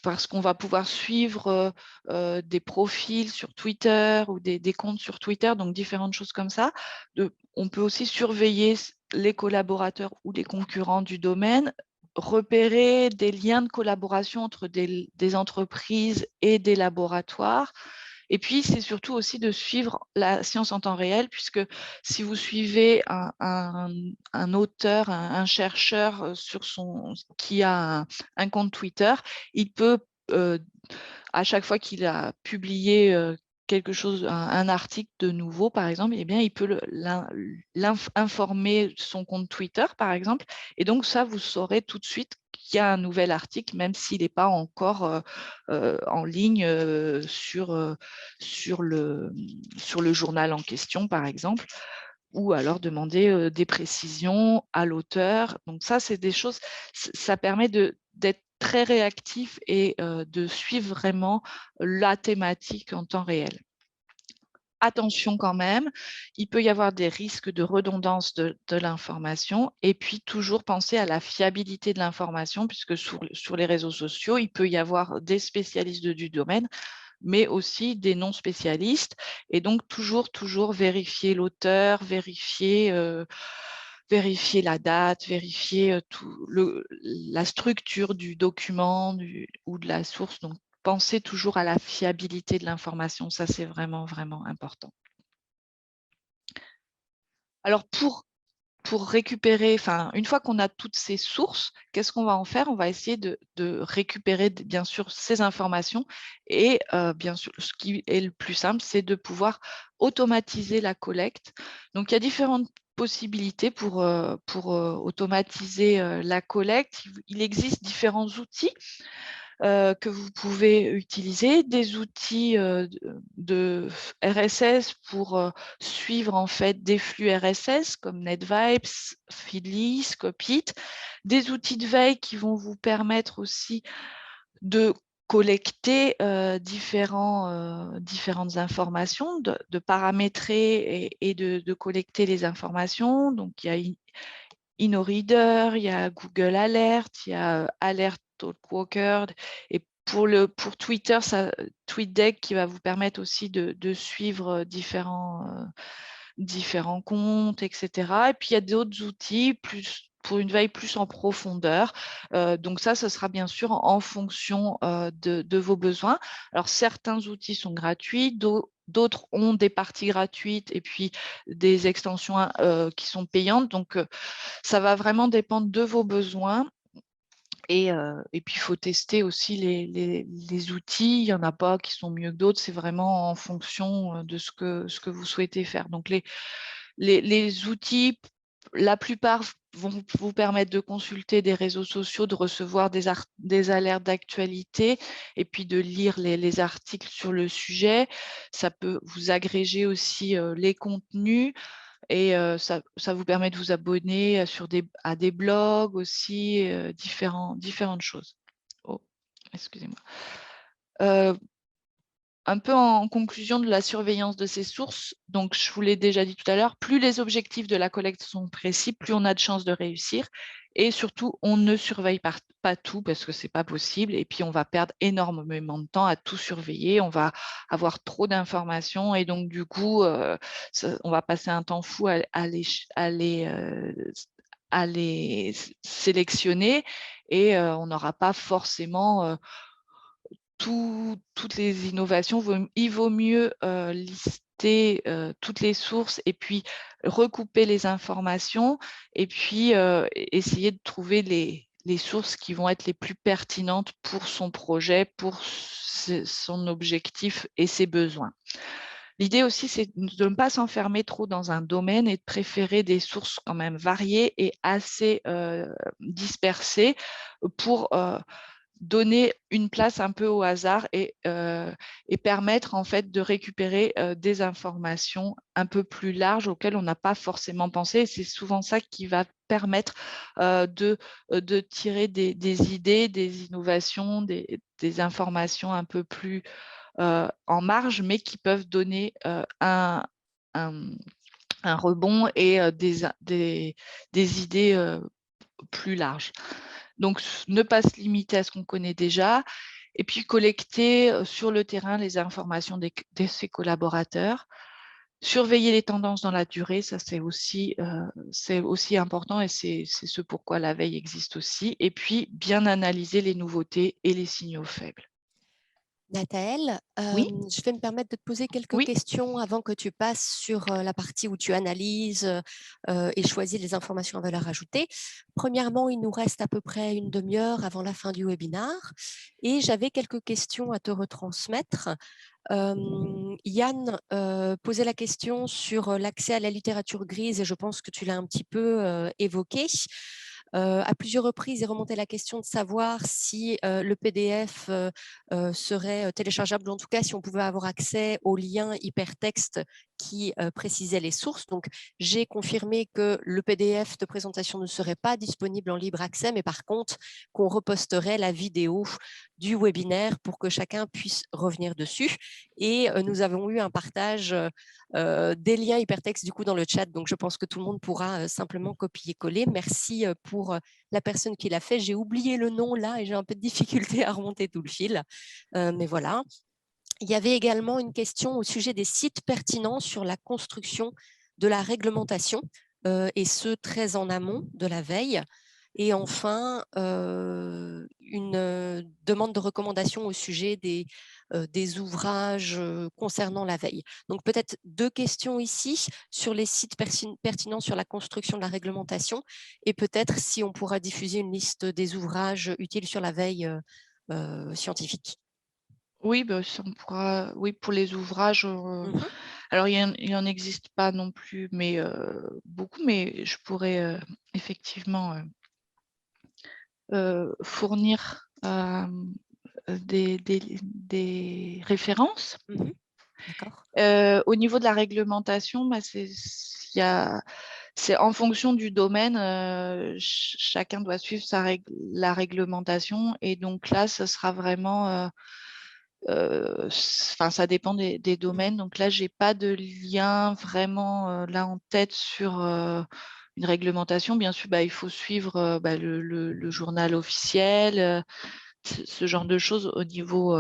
parce qu'on va pouvoir suivre des profils sur Twitter ou des comptes sur Twitter, donc différentes choses comme ça. On peut aussi surveiller les collaborateurs ou les concurrents du domaine, repérer des liens de collaboration entre des entreprises et des laboratoires. Et puis, c'est surtout aussi de suivre la science en temps réel, puisque si vous suivez un auteur, un chercheur qui a un compte Twitter, il peut, à chaque fois qu'il a publié quelque chose, un article de nouveau, par exemple, eh bien, il peut informer son compte Twitter, par exemple. Et donc, ça, vous saurez tout de suite qu'il y a un nouvel article, même s'il n'est pas encore en ligne sur le journal en question, par exemple, ou alors demander des précisions à l'auteur. Donc ça, c'est des choses, ça permet d'être très réactif et de suivre vraiment la thématique en temps réel. Attention quand même, il peut y avoir des risques de redondance de l'information et puis toujours penser à la fiabilité de l'information puisque sur les réseaux sociaux, il peut y avoir des spécialistes du domaine mais aussi des non-spécialistes et donc toujours vérifier l'auteur, vérifier la date, vérifier la structure du document ou de la source. Donc, pensez toujours à la fiabilité de l'information. Ça, c'est vraiment, vraiment important. Alors, pour récupérer, une fois qu'on a toutes ces sources, qu'est-ce qu'on va en faire? On va essayer de récupérer, bien sûr, ces informations et bien sûr, ce qui est le plus simple, c'est de pouvoir automatiser la collecte. Donc, il y a différentes possibilités pour automatiser la collecte. Il existe différents outils que vous pouvez utiliser, des outils de RSS pour suivre en fait des flux RSS comme NetVibes, Feedly, Scopit, des outils de veille qui vont vous permettre aussi de collecter différentes informations, de paramétrer et de collecter les informations. Donc, il y a InnoReader, il y a Google Alert, il y a Alert Talkwalker. Et pour Twitter, TweetDeck qui va vous permettre aussi de suivre différents comptes, etc. Et puis, il y a d'autres outils pour une veille plus en profondeur. Donc ça, ce sera bien sûr en fonction de vos besoins. Alors, certains outils sont gratuits, d'autres ont des parties gratuites et puis des extensions qui sont payantes. Donc, ça va vraiment dépendre de vos besoins. Et puis, il faut tester aussi les outils. Il n'y en a pas qui sont mieux que d'autres. C'est vraiment en fonction de ce que vous souhaitez faire. Donc, les outils, la plupart vont vous permettre de consulter des réseaux sociaux, de recevoir des alertes d'actualité et puis de lire les articles sur le sujet. Ça peut vous agréger aussi les contenus. Et ça vous permet de vous abonner à des blogs aussi, différentes choses. Oh, excusez-moi. Un peu en conclusion de la surveillance de ces sources, donc je vous l'ai déjà dit tout à l'heure, plus les objectifs de la collecte sont précis, plus on a de chances de réussir. Et surtout, on ne surveille pas tout parce que ce n'est pas possible. Et puis, on va perdre énormément de temps à tout surveiller. On va avoir trop d'informations et donc, du coup, on va passer un temps fou à les sélectionner et on n'aura pas forcément toutes les innovations. Il vaut mieux lister toutes les sources et puis recouper les informations et puis essayer de trouver les sources qui vont être les plus pertinentes pour son projet, pour son objectif et ses besoins. L'idée aussi, c'est de ne pas s'enfermer trop dans un domaine et de préférer des sources quand même variées et assez dispersées pour donner une place un peu au hasard et permettre en fait de récupérer des informations un peu plus larges auxquelles on n'a pas forcément pensé. Et c'est souvent ça qui va permettre de tirer des idées, des innovations, des informations un peu plus en marge, mais qui peuvent donner un, un rebond et des idées plus larges. Donc, ne pas se limiter à ce qu'on connaît déjà et puis collecter sur le terrain les informations de ses collaborateurs. Surveiller les tendances dans la durée, ça c'est aussi important et c'est ce pourquoi la veille existe aussi. Et puis, bien analyser les nouveautés et les signaux faibles. Nathaël, Oui, je vais me permettre de te poser quelques oui, questions avant que tu passes sur la partie où tu analyses et choisis les informations à valeur ajoutée. Premièrement, il nous reste à peu près une demi-heure avant la fin du webinaire et j'avais quelques questions à te retransmettre. Yann posait la question sur l'accès à la littérature grise et je pense que tu l'as un petit peu évoqué. À plusieurs reprises est remontée la question de savoir si le PDF serait téléchargeable, ou en tout cas si on pouvait avoir accès aux liens hypertextes qui précisaient les sources. Donc, j'ai confirmé que le PDF de présentation ne serait pas disponible en libre accès, mais par contre, qu'on reposterait la vidéo du webinaire pour que chacun puisse revenir dessus. Et nous avons eu un partage des liens hypertextes du coup dans le chat. Donc, je pense que tout le monde pourra simplement copier-coller. Merci pour la personne qui l'a fait. J'ai oublié le nom là et j'ai un peu de difficulté à remonter tout le fil. Mais voilà. Il y avait également une question au sujet des sites pertinents sur la construction de la réglementation, et ce, très en amont de la veille. Et enfin, une demande de recommandation au sujet des ouvrages concernant la veille. Donc peut-être deux questions ici sur les sites pertinents sur la construction de la réglementation et peut-être si on pourra diffuser une liste des ouvrages utiles sur la veille scientifique. oui, bah, on pourra, oui, pour les ouvrages. Mhm. Alors, il en existe pas non plus, mais beaucoup, mais je pourrais effectivement fournir des références. Mhm. D'accord. Au niveau de la réglementation, bah, c'est en fonction du domaine, chacun doit suivre la réglementation. Et donc là, ce sera vraiment, ça dépend des domaines. Donc là, j'ai pas de lien vraiment là en tête sur une réglementation. Bien sûr, bah, il faut suivre bah, le journal officiel, ce genre de choses au niveau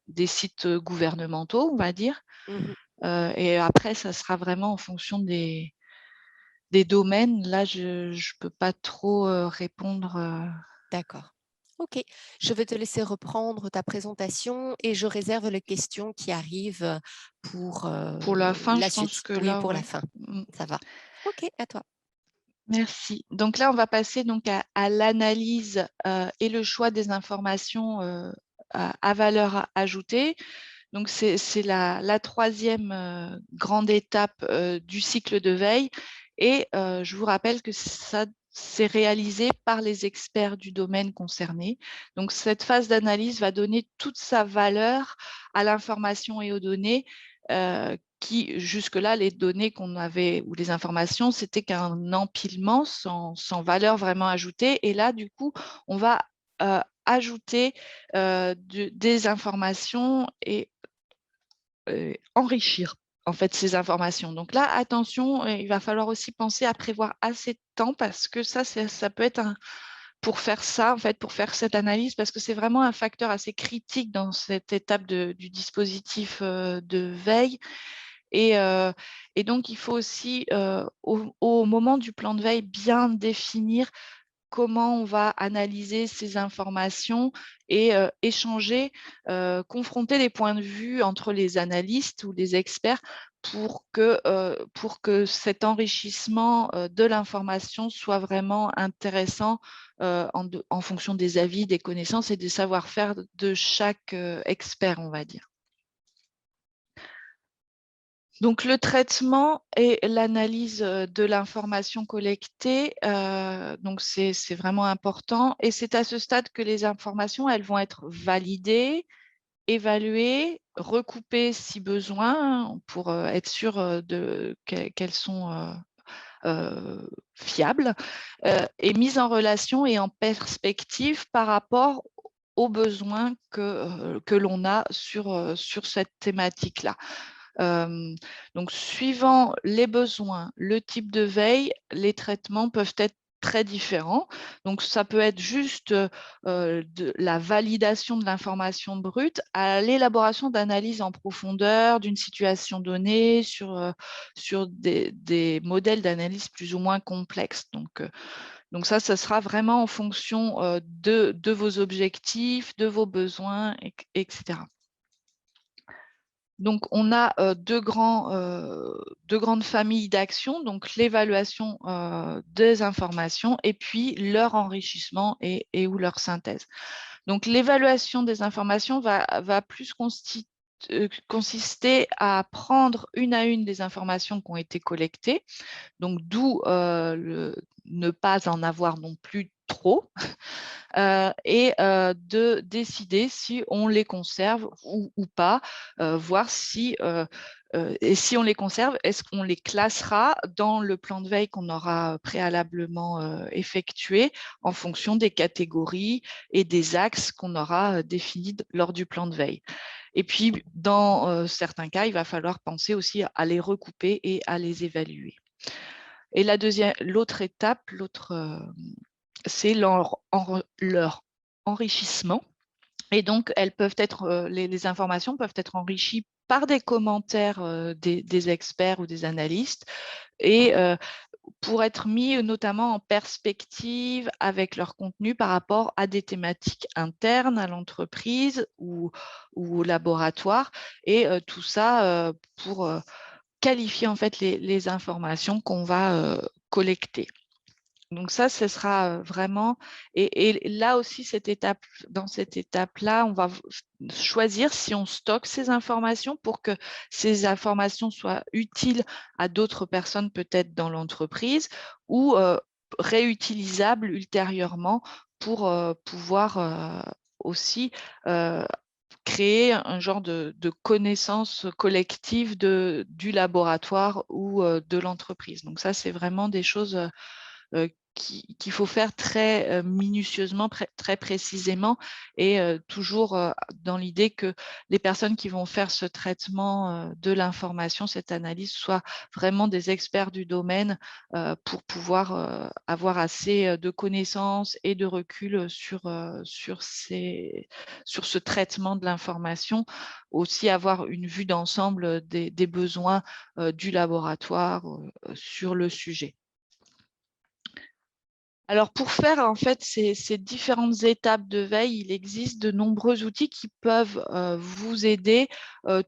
des sites gouvernementaux, on va dire. Mhm. Et après, ça sera vraiment en fonction des domaines. Là, je ne peux pas trop répondre. D'accord. OK. Je vais te laisser reprendre ta présentation et je réserve les questions qui arrivent pour Pour la fin, la je pense suite. que Oui, là, pour la ouais. fin. Mm. Ça va. OK, à toi. Merci. Donc là, on va passer donc à l'analyse et le choix des informations à valeur ajoutée. Donc, c'est la troisième grande étape du cycle de veille. Et je vous rappelle que ça, c'est réalisé par les experts du domaine concerné. Donc, cette phase d'analyse va donner toute sa valeur à l'information et aux données qui, jusque-là, les données qu'on avait ou les informations, c'était qu'un empilement sans valeur vraiment ajoutée. Et là, du coup, on va ajouter des informations et enrichir en fait ces informations. Donc là, attention, il va falloir aussi penser à prévoir assez de temps parce que ça peut être pour faire ça, en fait, pour faire cette analyse, parce que c'est vraiment un facteur assez critique dans cette étape du dispositif de veille. Et donc, il faut aussi, au moment du plan de veille, bien définir comment on va analyser ces informations et échanger, confronter les points de vue entre les analystes ou les experts pour que cet enrichissement de l'information soit vraiment intéressant en fonction des avis, des connaissances et des savoir-faire de chaque expert, on va dire. Donc, le traitement et l'analyse de l'information collectée, donc c'est vraiment important. Et c'est à ce stade que les informations, elles vont être validées, évaluées, recoupées si besoin, pour être sûr qu'elles sont fiables, et mises en relation et en perspective par rapport aux besoins que l'on a sur cette thématique-là. Donc, suivant les besoins, le type de veille, les traitements peuvent être très différents. Donc, ça peut être juste de la validation de l'information brute à l'élaboration d'analyses en profondeur d'une situation donnée sur des modèles d'analyse plus ou moins complexes. Donc ça sera vraiment en fonction de vos objectifs, de vos besoins, etc. Donc, on a deux grandes familles d'actions, donc l'évaluation des informations et puis leur enrichissement et ou leur synthèse. Donc, l'évaluation des informations va plus consister à prendre une à une des informations qui ont été collectées, donc d'où ne pas en avoir non plus trop, et de décider si on les conserve ou pas, voir si, et si on les conserve, est-ce qu'on les classera dans le plan de veille qu'on aura préalablement effectué en fonction des catégories et des axes qu'on aura définis lors du plan de veille. Et puis, dans certains cas, il va falloir penser aussi à les recouper et à les évaluer. Et l'autre étape, c'est leur enrichissement. Et donc, les informations peuvent être enrichies par des commentaires des experts ou des analystes et pour être mis notamment en perspective avec leur contenu par rapport à des thématiques internes à l'entreprise ou au laboratoire. Et tout ça pour qualifier en fait les informations qu'on va collecter. Donc ça, ce sera vraiment… Et là aussi, dans cette étape-là, on va choisir si on stocke ces informations pour que ces informations soient utiles à d'autres personnes peut-être dans l'entreprise ou réutilisables ultérieurement pour pouvoir aussi créer un genre de connaissance collective du laboratoire ou de l'entreprise. Donc ça, c'est vraiment des choses qu'il faut faire très minutieusement, très précisément et toujours dans l'idée que les personnes qui vont faire ce traitement de l'information, cette analyse, soient vraiment des experts du domaine pour pouvoir avoir assez de connaissances et de recul sur ce traitement de l'information, aussi avoir une vue d'ensemble des besoins du laboratoire sur le sujet. Alors, pour faire en fait ces différentes étapes de veille, il existe de nombreux outils qui peuvent vous aider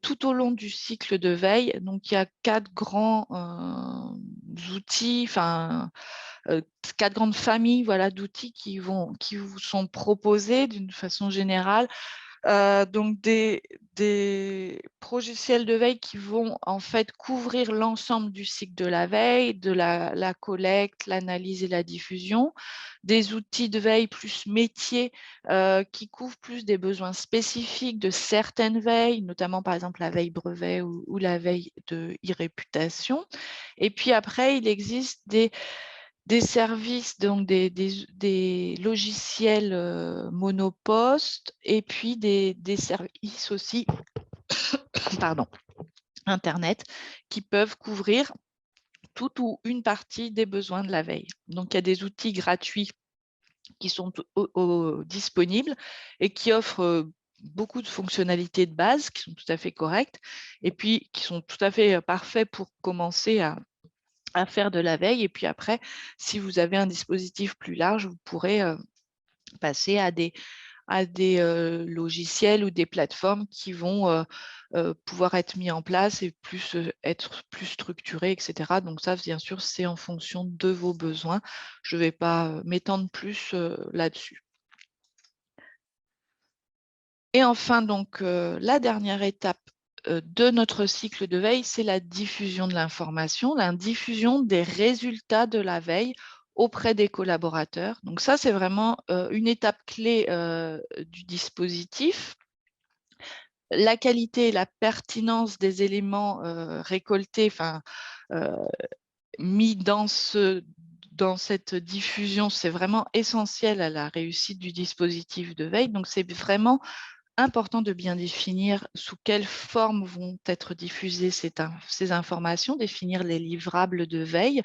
tout au long du cycle de veille. Donc, il y a 4 grands outils, enfin 4 grandes familles, voilà, d'outils qui vous sont proposés d'une façon générale. Donc des logiciels de veille qui vont en fait couvrir l'ensemble du cycle de la veille, de la collecte, l'analyse et la diffusion. Des outils de veille plus métiers qui couvrent plus des besoins spécifiques de certaines veilles, notamment par exemple la veille brevet ou la veille de e-réputation. Et puis après, il existe des services, donc des logiciels monopostes et puis des services aussi pardon, Internet qui peuvent couvrir toute ou une partie des besoins de la veille. Donc, il y a des outils gratuits qui sont disponibles et qui offrent beaucoup de fonctionnalités de base qui sont tout à fait correctes et puis qui sont tout à fait parfaits pour commencer à faire de la veille. Et puis après, si vous avez un dispositif plus large, vous pourrez passer à des logiciels ou des plateformes qui vont pouvoir être mis en place et être plus structurés, etc. Donc ça, bien sûr, c'est en fonction de vos besoins. Je ne vais pas m'étendre plus là-dessus. Et enfin, donc, la dernière étape de notre cycle de veille, c'est la diffusion de l'information, la diffusion des résultats de la veille auprès des collaborateurs. Donc ça, c'est vraiment une étape clé du dispositif. La qualité et la pertinence des éléments récoltés, mis dans cette diffusion, c'est vraiment essentiel à la réussite du dispositif de veille. Donc, c'est vraiment important de bien définir sous quelle forme vont être diffusées ces informations, définir les livrables de veille,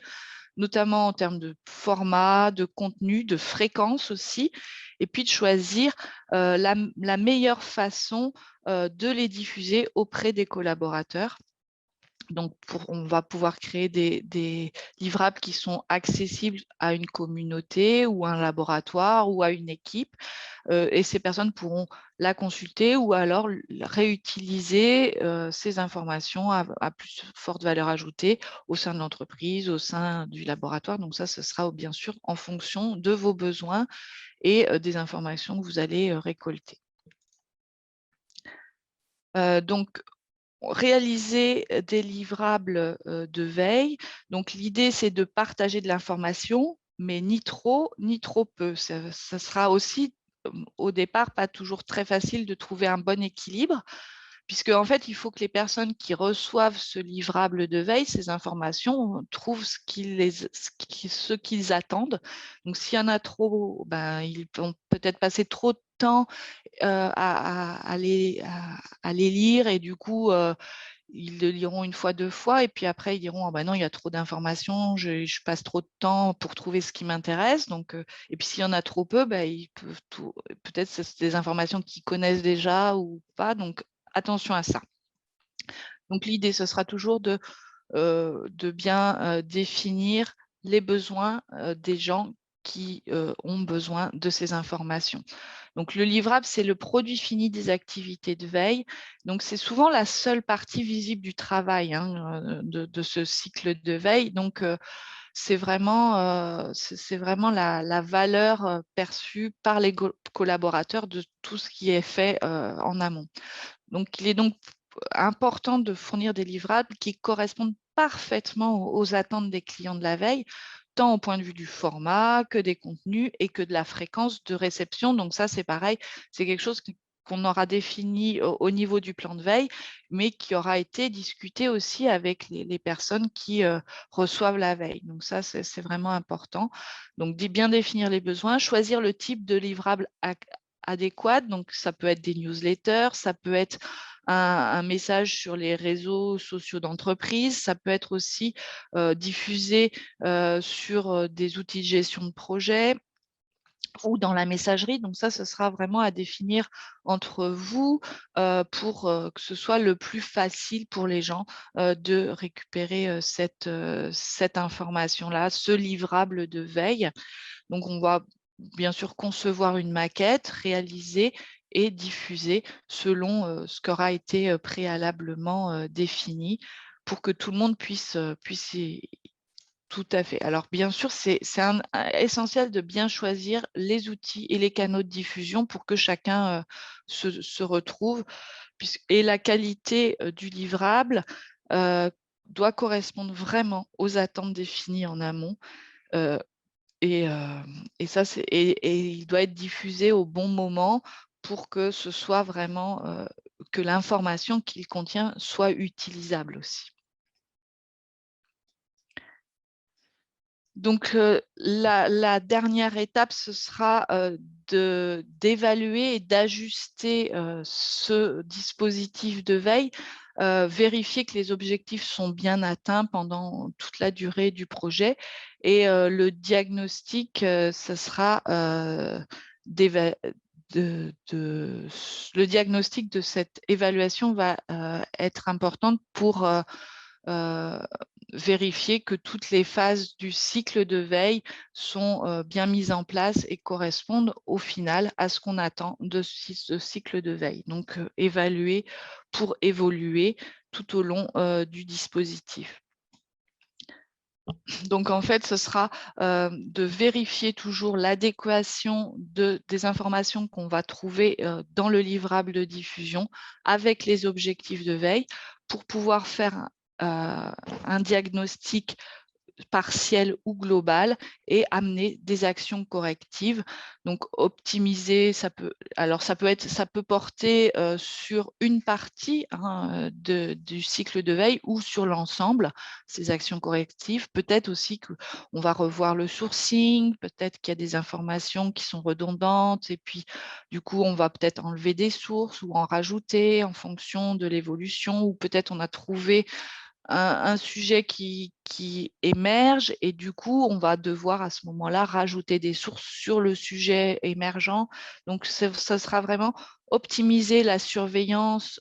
notamment en termes de format, de contenu, de fréquence aussi, et puis de choisir la meilleure façon de les diffuser auprès des collaborateurs. Donc, on va pouvoir créer des livrables qui sont accessibles à une communauté ou à un laboratoire ou à une équipe. Et ces personnes pourront la consulter ou alors réutiliser ces informations à plus forte valeur ajoutée au sein de l'entreprise, au sein du laboratoire. Donc ça, ce sera bien sûr en fonction de vos besoins et des informations que vous allez récolter. Donc, réaliser des livrables de veille. Donc, l'idée, c'est de partager de l'information, mais ni trop peu. Ça sera aussi, au départ, pas toujours très facile de trouver un bon équilibre, puisque en fait, il faut que les personnes qui reçoivent ce livrable de veille, ces informations, trouvent ce qu'ils attendent. Donc, s'il y en a trop, ben, ils vont peut-être passer trop de temps à les lire et du coup, ils le liront une fois, deux fois, et puis après, ils diront: «Ah bah non, il y a trop d'informations, je passe trop de temps pour trouver ce qui m'intéresse». Donc, et puis s'il y en a trop peu, bah, ils peuvent peut-être c'est des informations qu'ils connaissent déjà ou pas, donc attention à ça. Donc l'idée, ce sera toujours de bien définir les besoins des gens qui ont besoin de ces informations. Donc, le livrable, c'est le produit fini des activités de veille. Donc, c'est souvent la seule partie visible du travail de ce cycle de veille. Donc, c'est vraiment la valeur perçue par les collaborateurs de tout ce qui est fait en amont. Donc, il est donc important de fournir des livrables qui correspondent parfaitement aux attentes des clients de la veille, tant au point de vue du format que des contenus et que de la fréquence de réception. Donc ça, c'est pareil, c'est quelque chose qu'on aura défini au niveau du plan de veille, mais qui aura été discuté aussi avec les personnes qui reçoivent la veille. Donc ça, c'est vraiment important. Donc, bien définir les besoins, choisir le type de livrable adéquat. Donc, ça peut être des newsletters, ça peut être un message sur les réseaux sociaux d'entreprise, ça peut être aussi diffusé sur des outils de gestion de projet ou dans la messagerie. Donc ça, ce sera vraiment à définir entre vous pour que ce soit le plus facile pour les gens de récupérer cette information-là, ce livrable de veille. Donc, on va bien sûr concevoir une maquette, réaliser et diffuser selon ce qu'aura été préalablement défini pour que tout le monde puisse tout à fait. Alors, bien sûr, c'est essentiel de bien choisir les outils et les canaux de diffusion pour que chacun se retrouve. Et la qualité du livrable doit correspondre vraiment aux attentes définies en amont. Euh, et, ça, et il doit être diffusé au bon moment pour que ce soit vraiment que l'information qu'il contient soit utilisable aussi. Donc, la dernière étape, ce sera d'évaluer et d'ajuster ce dispositif de veille, vérifier que les objectifs sont bien atteints pendant toute la durée du projet. Et le diagnostic, ce sera le diagnostic de cette évaluation va être importante pour vérifier que toutes les phases du cycle de veille sont bien mises en place et correspondent au final à ce qu'on attend de ce cycle de veille. Donc, évaluer pour évoluer tout au long du dispositif. Donc, en fait, ce sera de vérifier toujours l'adéquation des informations qu'on va trouver dans le livrable de diffusion avec les objectifs de veille pour pouvoir faire un diagnostic partielle ou globale et amener des actions correctives. Donc optimiser, ça peut porter sur une partie du cycle de veille ou sur l'ensemble, ces actions correctives. Peut-être aussi qu'on va revoir le sourcing, peut-être qu'il y a des informations qui sont redondantes et puis du coup on va peut-être enlever des sources ou en rajouter en fonction de l'évolution, ou peut-être on a trouvé un sujet qui émerge et du coup, on va devoir à ce moment-là rajouter des sources sur le sujet émergent. Donc, ça sera vraiment optimiser la surveillance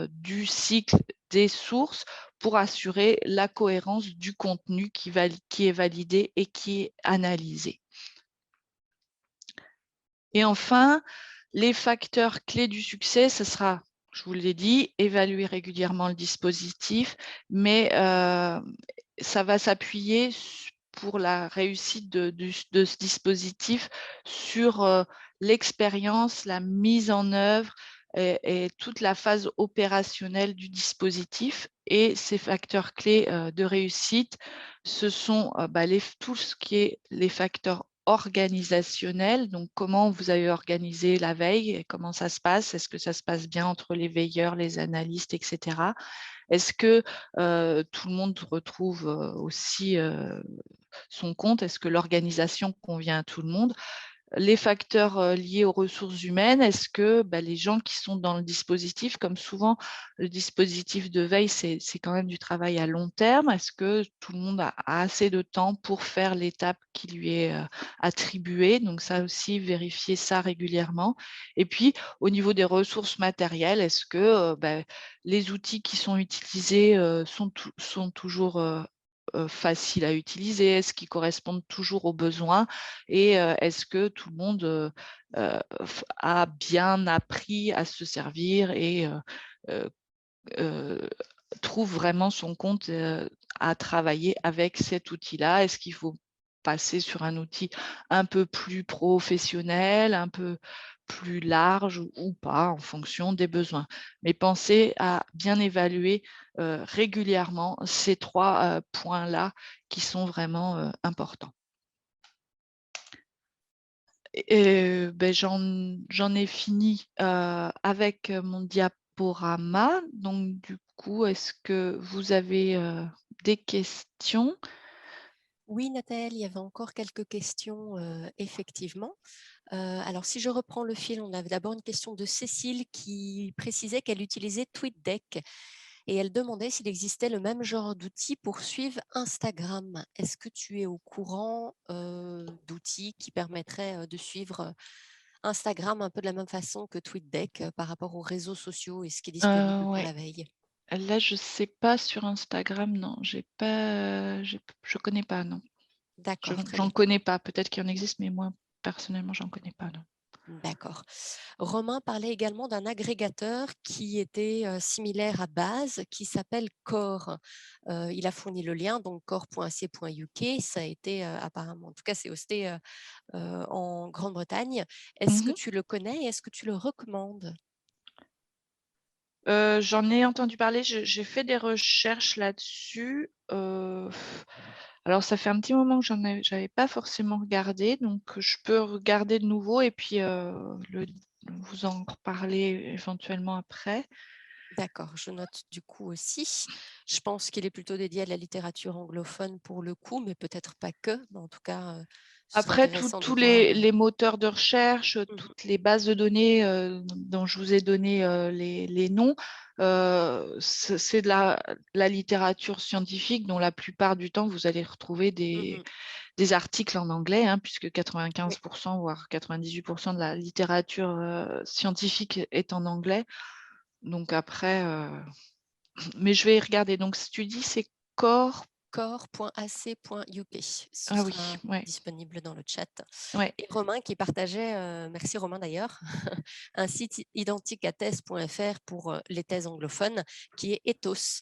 du cycle des sources pour assurer la cohérence du contenu qui est validé et qui est analysé. Et enfin, les facteurs clés du succès, ce sera, je vous l'ai dit, évaluer régulièrement le dispositif, mais ça va s'appuyer pour la réussite de ce dispositif sur l'expérience, la mise en œuvre et toute la phase opérationnelle du dispositif. Et ces facteurs clés de réussite, ce sont tout ce qui est les facteurs organisationnels. Donc, comment vous avez organisé la veille et comment ça se passe? Est-ce que ça se passe bien entre les veilleurs, les analystes, etc. Est-ce que tout le monde retrouve aussi son compte? Est-ce que l'organisation convient à tout le monde? Les facteurs liés aux ressources humaines, est-ce que les gens qui sont dans le dispositif, comme souvent le dispositif de veille, c'est quand même du travail à long terme, est-ce que tout le monde a assez de temps pour faire l'étape qui lui est attribuée? Donc ça aussi, vérifier ça régulièrement. Et puis, au niveau des ressources matérielles, est-ce que les outils qui sont utilisés sont toujours faciles à utiliser? Est-ce qu'ils correspondent toujours aux besoins? Et est-ce que tout le monde a bien appris à se servir et trouve vraiment son compte à travailler avec cet outil-là? Est-ce qu'il faut passer sur un outil un peu plus professionnel, un peu plus large ou pas en fonction des besoins? Mais pensez à bien évaluer régulièrement ces trois points-là qui sont vraiment importants. J'en ai fini avec mon diaporama. Donc, du coup, est-ce que vous avez des questions? Oui, Nathalie, il y avait encore quelques questions, effectivement. Alors, si je reprends le fil, on avait d'abord une question de Cécile qui précisait qu'elle utilisait TweetDeck et elle demandait s'il existait le même genre d'outils pour suivre Instagram. Est-ce que tu es au courant d'outils qui permettraient de suivre Instagram un peu de la même façon que TweetDeck par rapport aux réseaux sociaux et ce qui est disponible pour Ouais. la veille? Là, je sais pas sur Instagram, non. Je connais pas, non. D'accord, très J'en bien. connais pas. Peut-être qu'il en existe, mais moi, personnellement, j'en connais pas, non. D'accord. Romain parlait également d'un agrégateur qui était similaire à Base, qui s'appelle Core. Il a fourni le lien, donc core.ac.uk. Ça a été apparemment, en tout cas, c'est hosté en Grande-Bretagne. Est-ce que Mhm. tu le connais et est-ce que tu le recommandes? J'en ai entendu parler, j'ai fait des recherches là-dessus. Alors, ça fait un petit moment que j'avais pas forcément regardé, donc je peux regarder de nouveau et puis vous en reparler éventuellement après. D'accord, je note du coup aussi. Je pense qu'il est plutôt dédié à la littérature anglophone pour le coup, mais peut-être pas que. Mais en tout cas, ce serait Après, intéressant de tous voir. les moteurs de recherche, Mhm, toutes les bases de données dont je vous ai donné les noms, c'est de la littérature scientifique dont la plupart du temps, vous allez retrouver mhm. des articles en anglais, puisque Oui. 95%, voire 98% de la littérature scientifique est en anglais. Donc après, mais je vais y regarder. Donc, si tu dis, c'est Core. core.ac.uk. Ce Ah oui, sera ouais, disponible dans le chat. ouais. Et Romain qui partageait, merci Romain d'ailleurs, un site identique à thèse.fr pour les thèses anglophones qui est Ethos.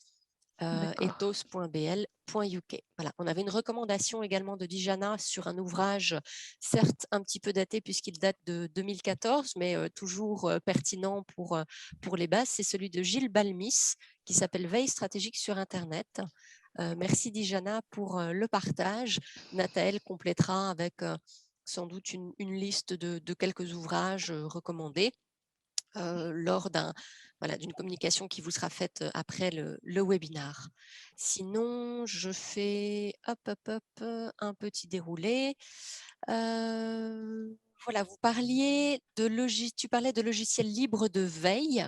D'accord. ethos.bl.uk. Voilà. On avait une recommandation également de Dijana sur un ouvrage, certes un petit peu daté puisqu'il date de 2014, mais toujours pertinent pour les bases. C'est celui de Gilles Balmis qui s'appelle Veille stratégique sur Internet. Merci Dijana pour le partage. Nathalie complétera avec sans doute une liste de quelques ouvrages recommandés lors d'une communication qui vous sera faite après le webinar. Sinon, je fais un petit déroulé. Voilà, tu parlais de logiciels libres de veille.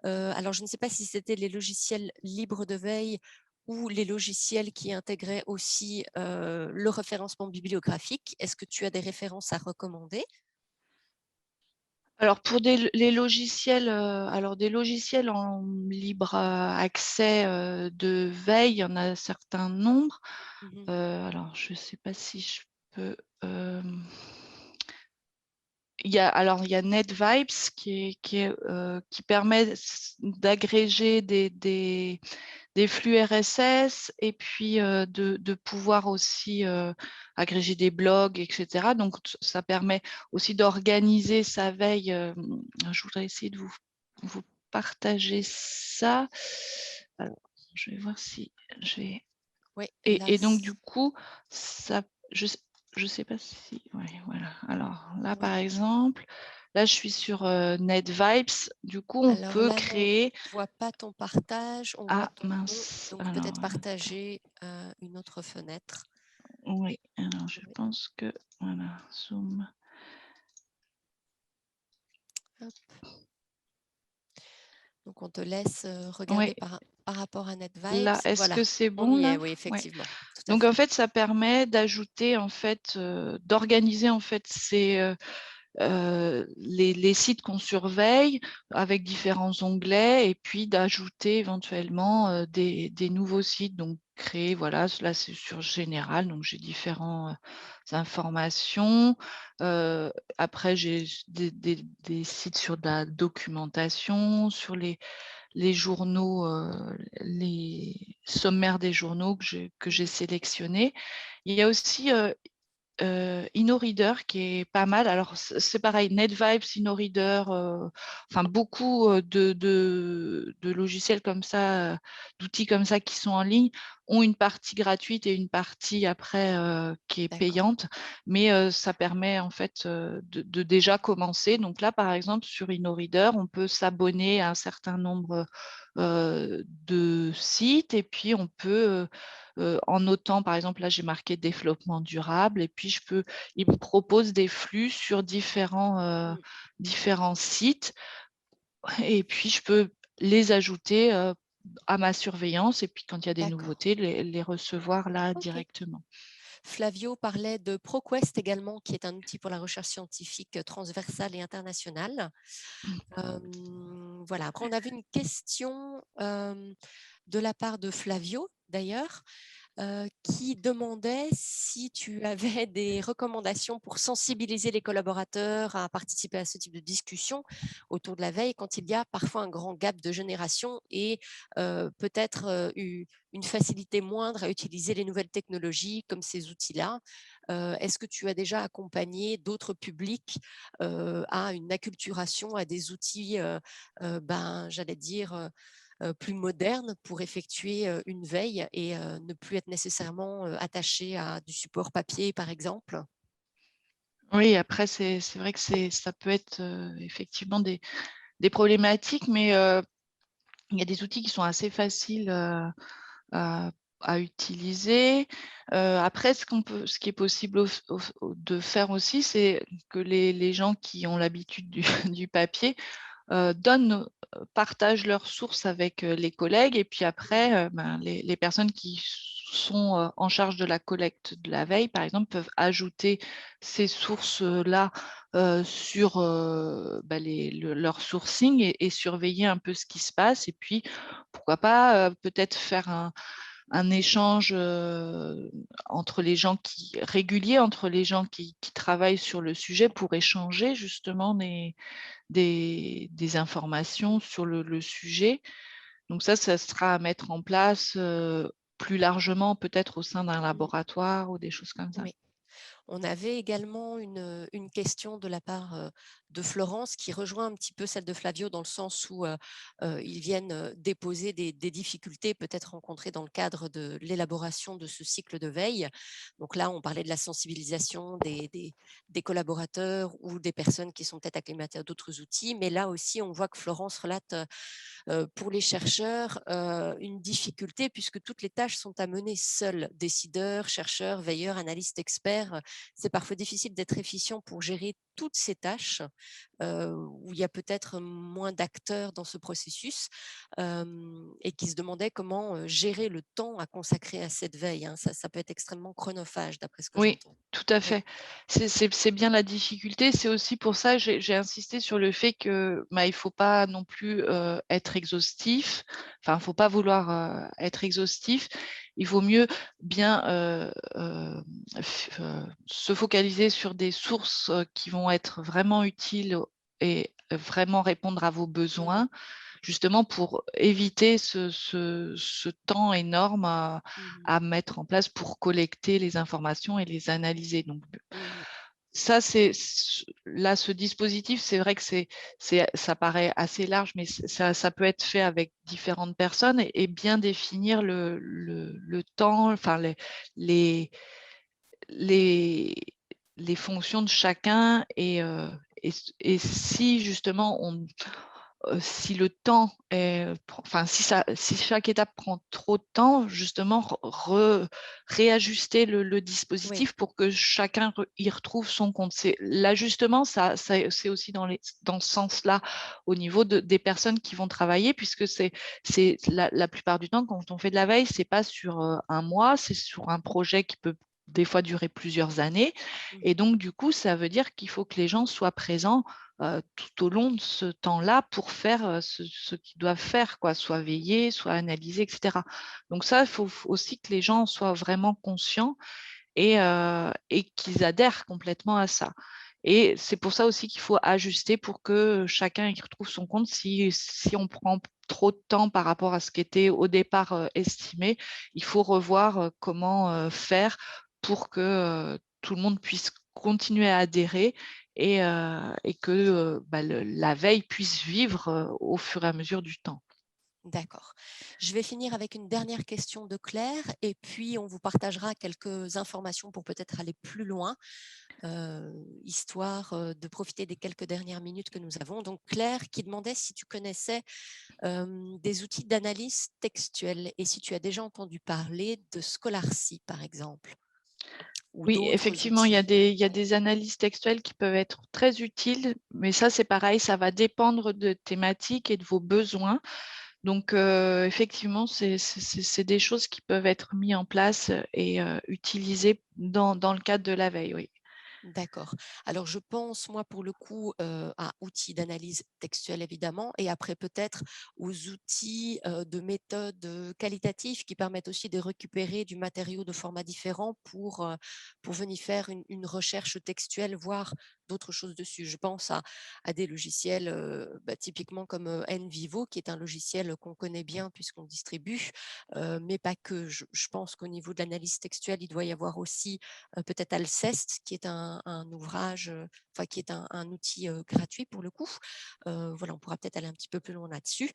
Alors, je ne sais pas si c'était les logiciels libres de veille ou les logiciels qui intégraient aussi le référencement bibliographique. Est-ce que tu as des références à recommander? Alors pour les logiciels, des logiciels en libre accès de veille, il y en a un certain nombre. Alors je ne sais pas si je peux. Il y a NetVibes qui permet d'agréger des flux RSS et puis de pouvoir aussi agréger des blogs, etc. Donc, ça permet aussi d'organiser sa veille. Je voudrais essayer de vous partager ça. Alors, je vais voir si j'ai... Oui, Et donc, du coup, ça, je ne sais pas si... Ouais, voilà. Alors, là, par exemple, là, je suis sur NetVibes. Du coup, on alors peut là, non, on créer... ne voit pas ton partage, on voit Ah, ton nom, mince. donc Alors, peut-être partager une autre fenêtre. oui, alors je Oui. pense que, voilà, zoom. Hop. Donc on te laisse regarder Oui, par rapport à NetVibes. là, est-ce Voilà, que c'est on bon y est, là? oui, Ouais. effectivement, tout à Donc en fait. fait, ça permet d'ajouter en fait, d'organiser en fait les sites qu'on surveille avec différents onglets et puis d'ajouter éventuellement des nouveaux sites. Donc créer, voilà, là c'est sur général, donc j'ai différentes informations. Après, j'ai des sites sur de la documentation, sur les journaux, les sommaires des journaux que j'ai sélectionnés. Il y a aussi InnoReader qui est pas mal. Alors, c'est pareil, NetVibes, InnoReader, enfin beaucoup de logiciels comme ça, d'outils comme ça qui sont en ligne, ont une partie gratuite et une partie après qui est payante. Mais ça permet en fait de déjà commencer. Donc là, par exemple, sur InnoReader, on peut s'abonner à un certain nombre de sites et puis on peut en notant, par exemple, là j'ai marqué développement durable et puis il me propose des flux sur différents sites et puis je peux les ajouter à ma surveillance et puis quand il y a des D'accord. nouveautés, les recevoir là Ok. directement. Flavio parlait de ProQuest également, qui est un outil pour la recherche scientifique transversale et internationale. Voilà. Après, on avait une question de la part de Flavio, d'ailleurs, qui demandait si tu avais des recommandations pour sensibiliser les collaborateurs à participer à ce type de discussion autour de la veille quand il y a parfois un grand gap de génération et peut-être une facilité moindre à utiliser les nouvelles technologies comme ces outils-là. Est-ce que tu as déjà accompagné d'autres publics à une acculturation à des outils, j'allais dire, plus moderne pour effectuer une veille et ne plus être nécessairement attaché à du support papier, par exemple? Oui, après, c'est vrai que ça peut être effectivement des problématiques, mais il y a des outils qui sont assez faciles à utiliser. Après, ce qui est possible de faire aussi, c'est que les gens qui ont l'habitude du papier partagent leurs sources avec les collègues et puis après, les personnes qui sont en charge de la collecte de la veille, par exemple, peuvent ajouter ces sources-là sur leur sourcing et surveiller un peu ce qui se passe. Et puis, pourquoi pas peut-être faire un échange entre les gens régulier entre les gens qui travaillent sur le sujet pour échanger justement des informations sur le sujet. Donc ça sera à mettre en place plus largement, peut-être au sein d'un Mmh. laboratoire ou des choses comme ça. Oui. On avait également une question de la part de Florence qui rejoint un petit peu celle de Flavio dans le sens où ils viennent déposer des difficultés peut-être rencontrées dans le cadre de l'élaboration de ce cycle de veille. Donc là, on parlait de la sensibilisation des collaborateurs ou des personnes qui sont peut-être acclimatées à d'autres outils, mais là aussi, on voit que Florence relate pour les chercheurs une difficulté puisque toutes les tâches sont à mener seuls. Décideurs, chercheurs, veilleurs, analystes, experts. C'est parfois difficile d'être efficient pour gérer toutes ces tâches où il y a peut-être moins d'acteurs dans ce processus et qui se demandaient comment gérer le temps à consacrer à cette veille. Hein. Ça peut être extrêmement chronophage d'après ce que Oui, j'entends. tout à Oui. fait. C'est bien la difficulté. C'est aussi pour ça que j'ai insisté sur le fait que bah, il ne faut pas non plus être exhaustif. Enfin, il ne faut pas vouloir être exhaustif. Il vaut mieux bien se focaliser sur des sources qui vont être vraiment utiles et vraiment répondre à vos Mhm. besoins, justement pour éviter ce temps énorme Mhm. à mettre en place pour collecter les informations et les analyser. Donc, Mhm. ça, là, ce dispositif, c'est vrai que ça paraît assez large, mais ça peut être fait avec différentes personnes et bien définir le temps, enfin les, les, les fonctions de chacun et si justement si le temps est, enfin si chaque étape prend trop de temps, justement réajuster le Oui. dispositif pour que chacun y retrouve son compte. L'ajustement, c'est aussi dans ce sens-là au niveau des personnes qui vont travailler, puisque c'est la plupart du temps quand on fait de la veille, c'est pas sur un mois, c'est sur un projet qui peut des fois durer plusieurs années. Et Mhm. donc, du coup, ça veut dire qu'il faut que les gens soient présents tout au long de ce temps-là pour faire ce qu'ils doivent faire, quoi, soit veiller, soit analyser, etc. Donc ça, il faut aussi que les gens soient vraiment conscients et qu'ils adhèrent complètement à ça. Et c'est pour ça aussi qu'il faut ajuster pour que chacun y retrouve son compte. Si on prend trop de temps par rapport à ce qui était au départ estimé, il faut revoir comment faire pour que tout le monde puisse continuer à adhérer et que bah, la veille puisse vivre au fur et à mesure du temps. D'accord. Je vais finir avec une dernière question de Claire et puis on vous partagera quelques informations pour peut-être aller plus loin, histoire de profiter des quelques dernières minutes que nous avons. Donc Claire qui demandait si tu connaissais des outils d'analyse textuelle et si tu as déjà entendu parler de Scholarcy par exemple ou Oui, d'autres effectivement, il y a outils. des analyses textuelles qui peuvent être très utiles, mais ça, c'est pareil, ça va dépendre de thématiques et de vos besoins. Donc, effectivement, c'est des choses qui peuvent être mises en place et utilisées dans le cadre de la veille, oui. D'accord. Alors, je pense, moi, pour le coup, à outils d'analyse textuelle, évidemment, et après peut-être aux outils de méthodes qualitatives qui permettent aussi de récupérer du matériau de formats différents pour venir faire une recherche textuelle, voire d'autres choses dessus. Je pense à des logiciels typiquement comme NVivo, qui est un logiciel qu'on connaît bien puisqu'on le distribue, mais pas que. Je pense qu'au niveau de l'analyse textuelle, il doit y avoir aussi peut-être Alceste, qui est un ouvrage, enfin qui est un outil gratuit pour le coup. Voilà, on pourra peut-être aller un petit peu plus loin là-dessus.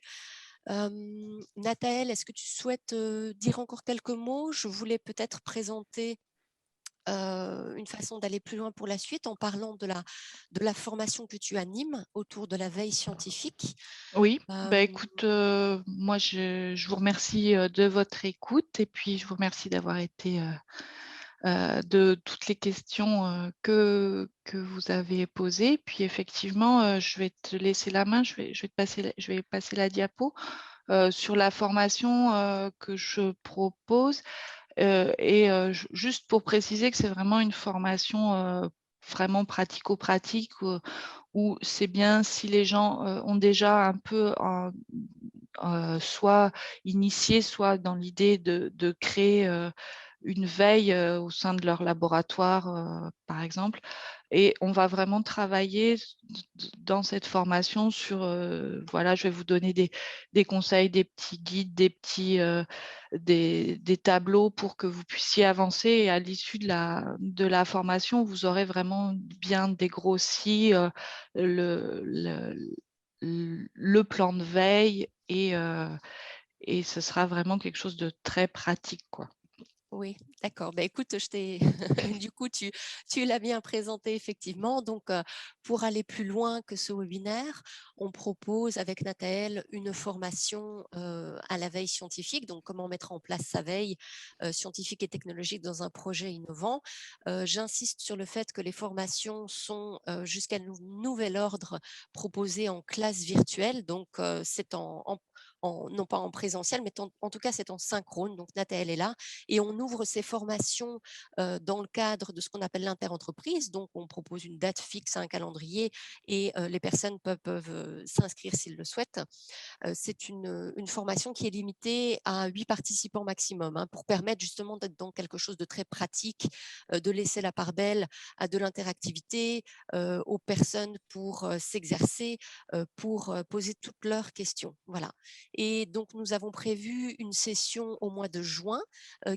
Nathaël, est-ce que tu souhaites dire encore quelques mots? Je voulais peut-être présenter une façon d'aller plus loin pour la suite en parlant de la formation que tu animes autour de la veille scientifique. Oui, bah Euh, écoute, moi je vous remercie de votre écoute et puis je vous remercie d'avoir été de toutes les questions que vous avez posées. Puis effectivement, je vais te laisser la main, je vais passer la diapo sur la formation que je propose. Juste pour préciser que c'est vraiment une formation vraiment pratico-pratique où c'est bien si les gens ont déjà un peu soit initié, soit dans l'idée de créer une veille au sein de leur laboratoire, par exemple. Et on va vraiment travailler dans cette formation sur, voilà, je vais vous donner des conseils, des petits guides, des tableaux pour que vous puissiez avancer. Et à l'issue de la formation, vous aurez vraiment bien dégrossi le plan de veille et ce sera vraiment quelque chose de très pratique, quoi. Oui, d'accord. Bah, écoute, du coup, tu l'as bien présenté effectivement. Donc, pour aller plus loin que ce webinaire, on propose avec Nathaël une formation à la veille scientifique. Donc, comment mettre en place sa veille scientifique et technologique dans un projet innovant. J'insiste sur le fait que les formations sont jusqu'à nouvel ordre proposées en classe virtuelle. Donc, c'est non pas en présentiel, mais en tout cas, c'est en synchrone. Donc, Nathaël est là et on ouvre ces formations dans le cadre de ce qu'on appelle l'interentreprise. Donc, on propose une date fixe, un calendrier et les personnes peuvent s'inscrire s'ils le souhaitent. C'est une formation qui est limitée à 8 participants maximum pour permettre justement d'être dans quelque chose de très pratique, de laisser la part belle à de l'interactivité, aux personnes pour s'exercer, pour poser toutes leurs questions. Voilà. Et donc, nous avons prévu une session au mois de juin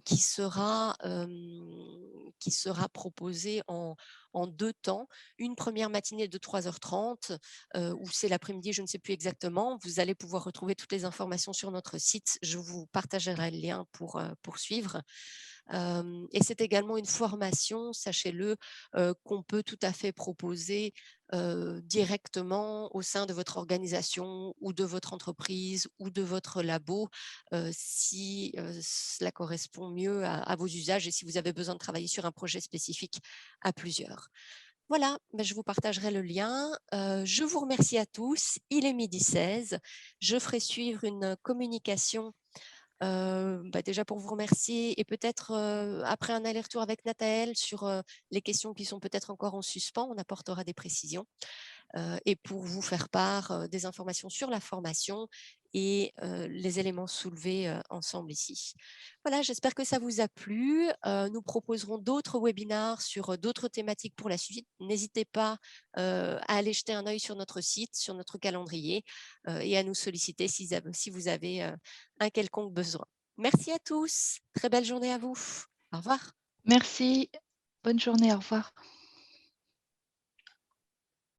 qui sera proposée en 2 temps. Une première matinée de 3h30 ou c'est l'après-midi, je ne sais plus exactement. Vous allez pouvoir retrouver toutes les informations sur notre site. Je vous partagerai le lien pour suivre. Et c'est également une formation, sachez-le, qu'on peut tout à fait proposer directement au sein de votre organisation ou de votre entreprise ou de votre labo si cela correspond mieux à vos usages et si vous avez besoin de travailler sur un projet spécifique à plusieurs. Voilà, ben, je vous partagerai le lien. Je vous remercie à tous. Il est 12h16. Je ferai suivre une communication déjà pour vous remercier et peut-être après un aller-retour avec Nathaël sur les questions qui sont peut-être encore en suspens, on apportera des précisions et pour vous faire part des informations sur la formation et les éléments soulevés ensemble ici. Voilà, j'espère que ça vous a plu. Nous proposerons d'autres webinaires sur d'autres thématiques pour la suite. N'hésitez pas à aller jeter un œil sur notre site, sur notre calendrier et à nous solliciter si vous avez un quelconque besoin. Merci à tous. Très belle journée à vous. Au revoir. Merci, bonne journée, au revoir.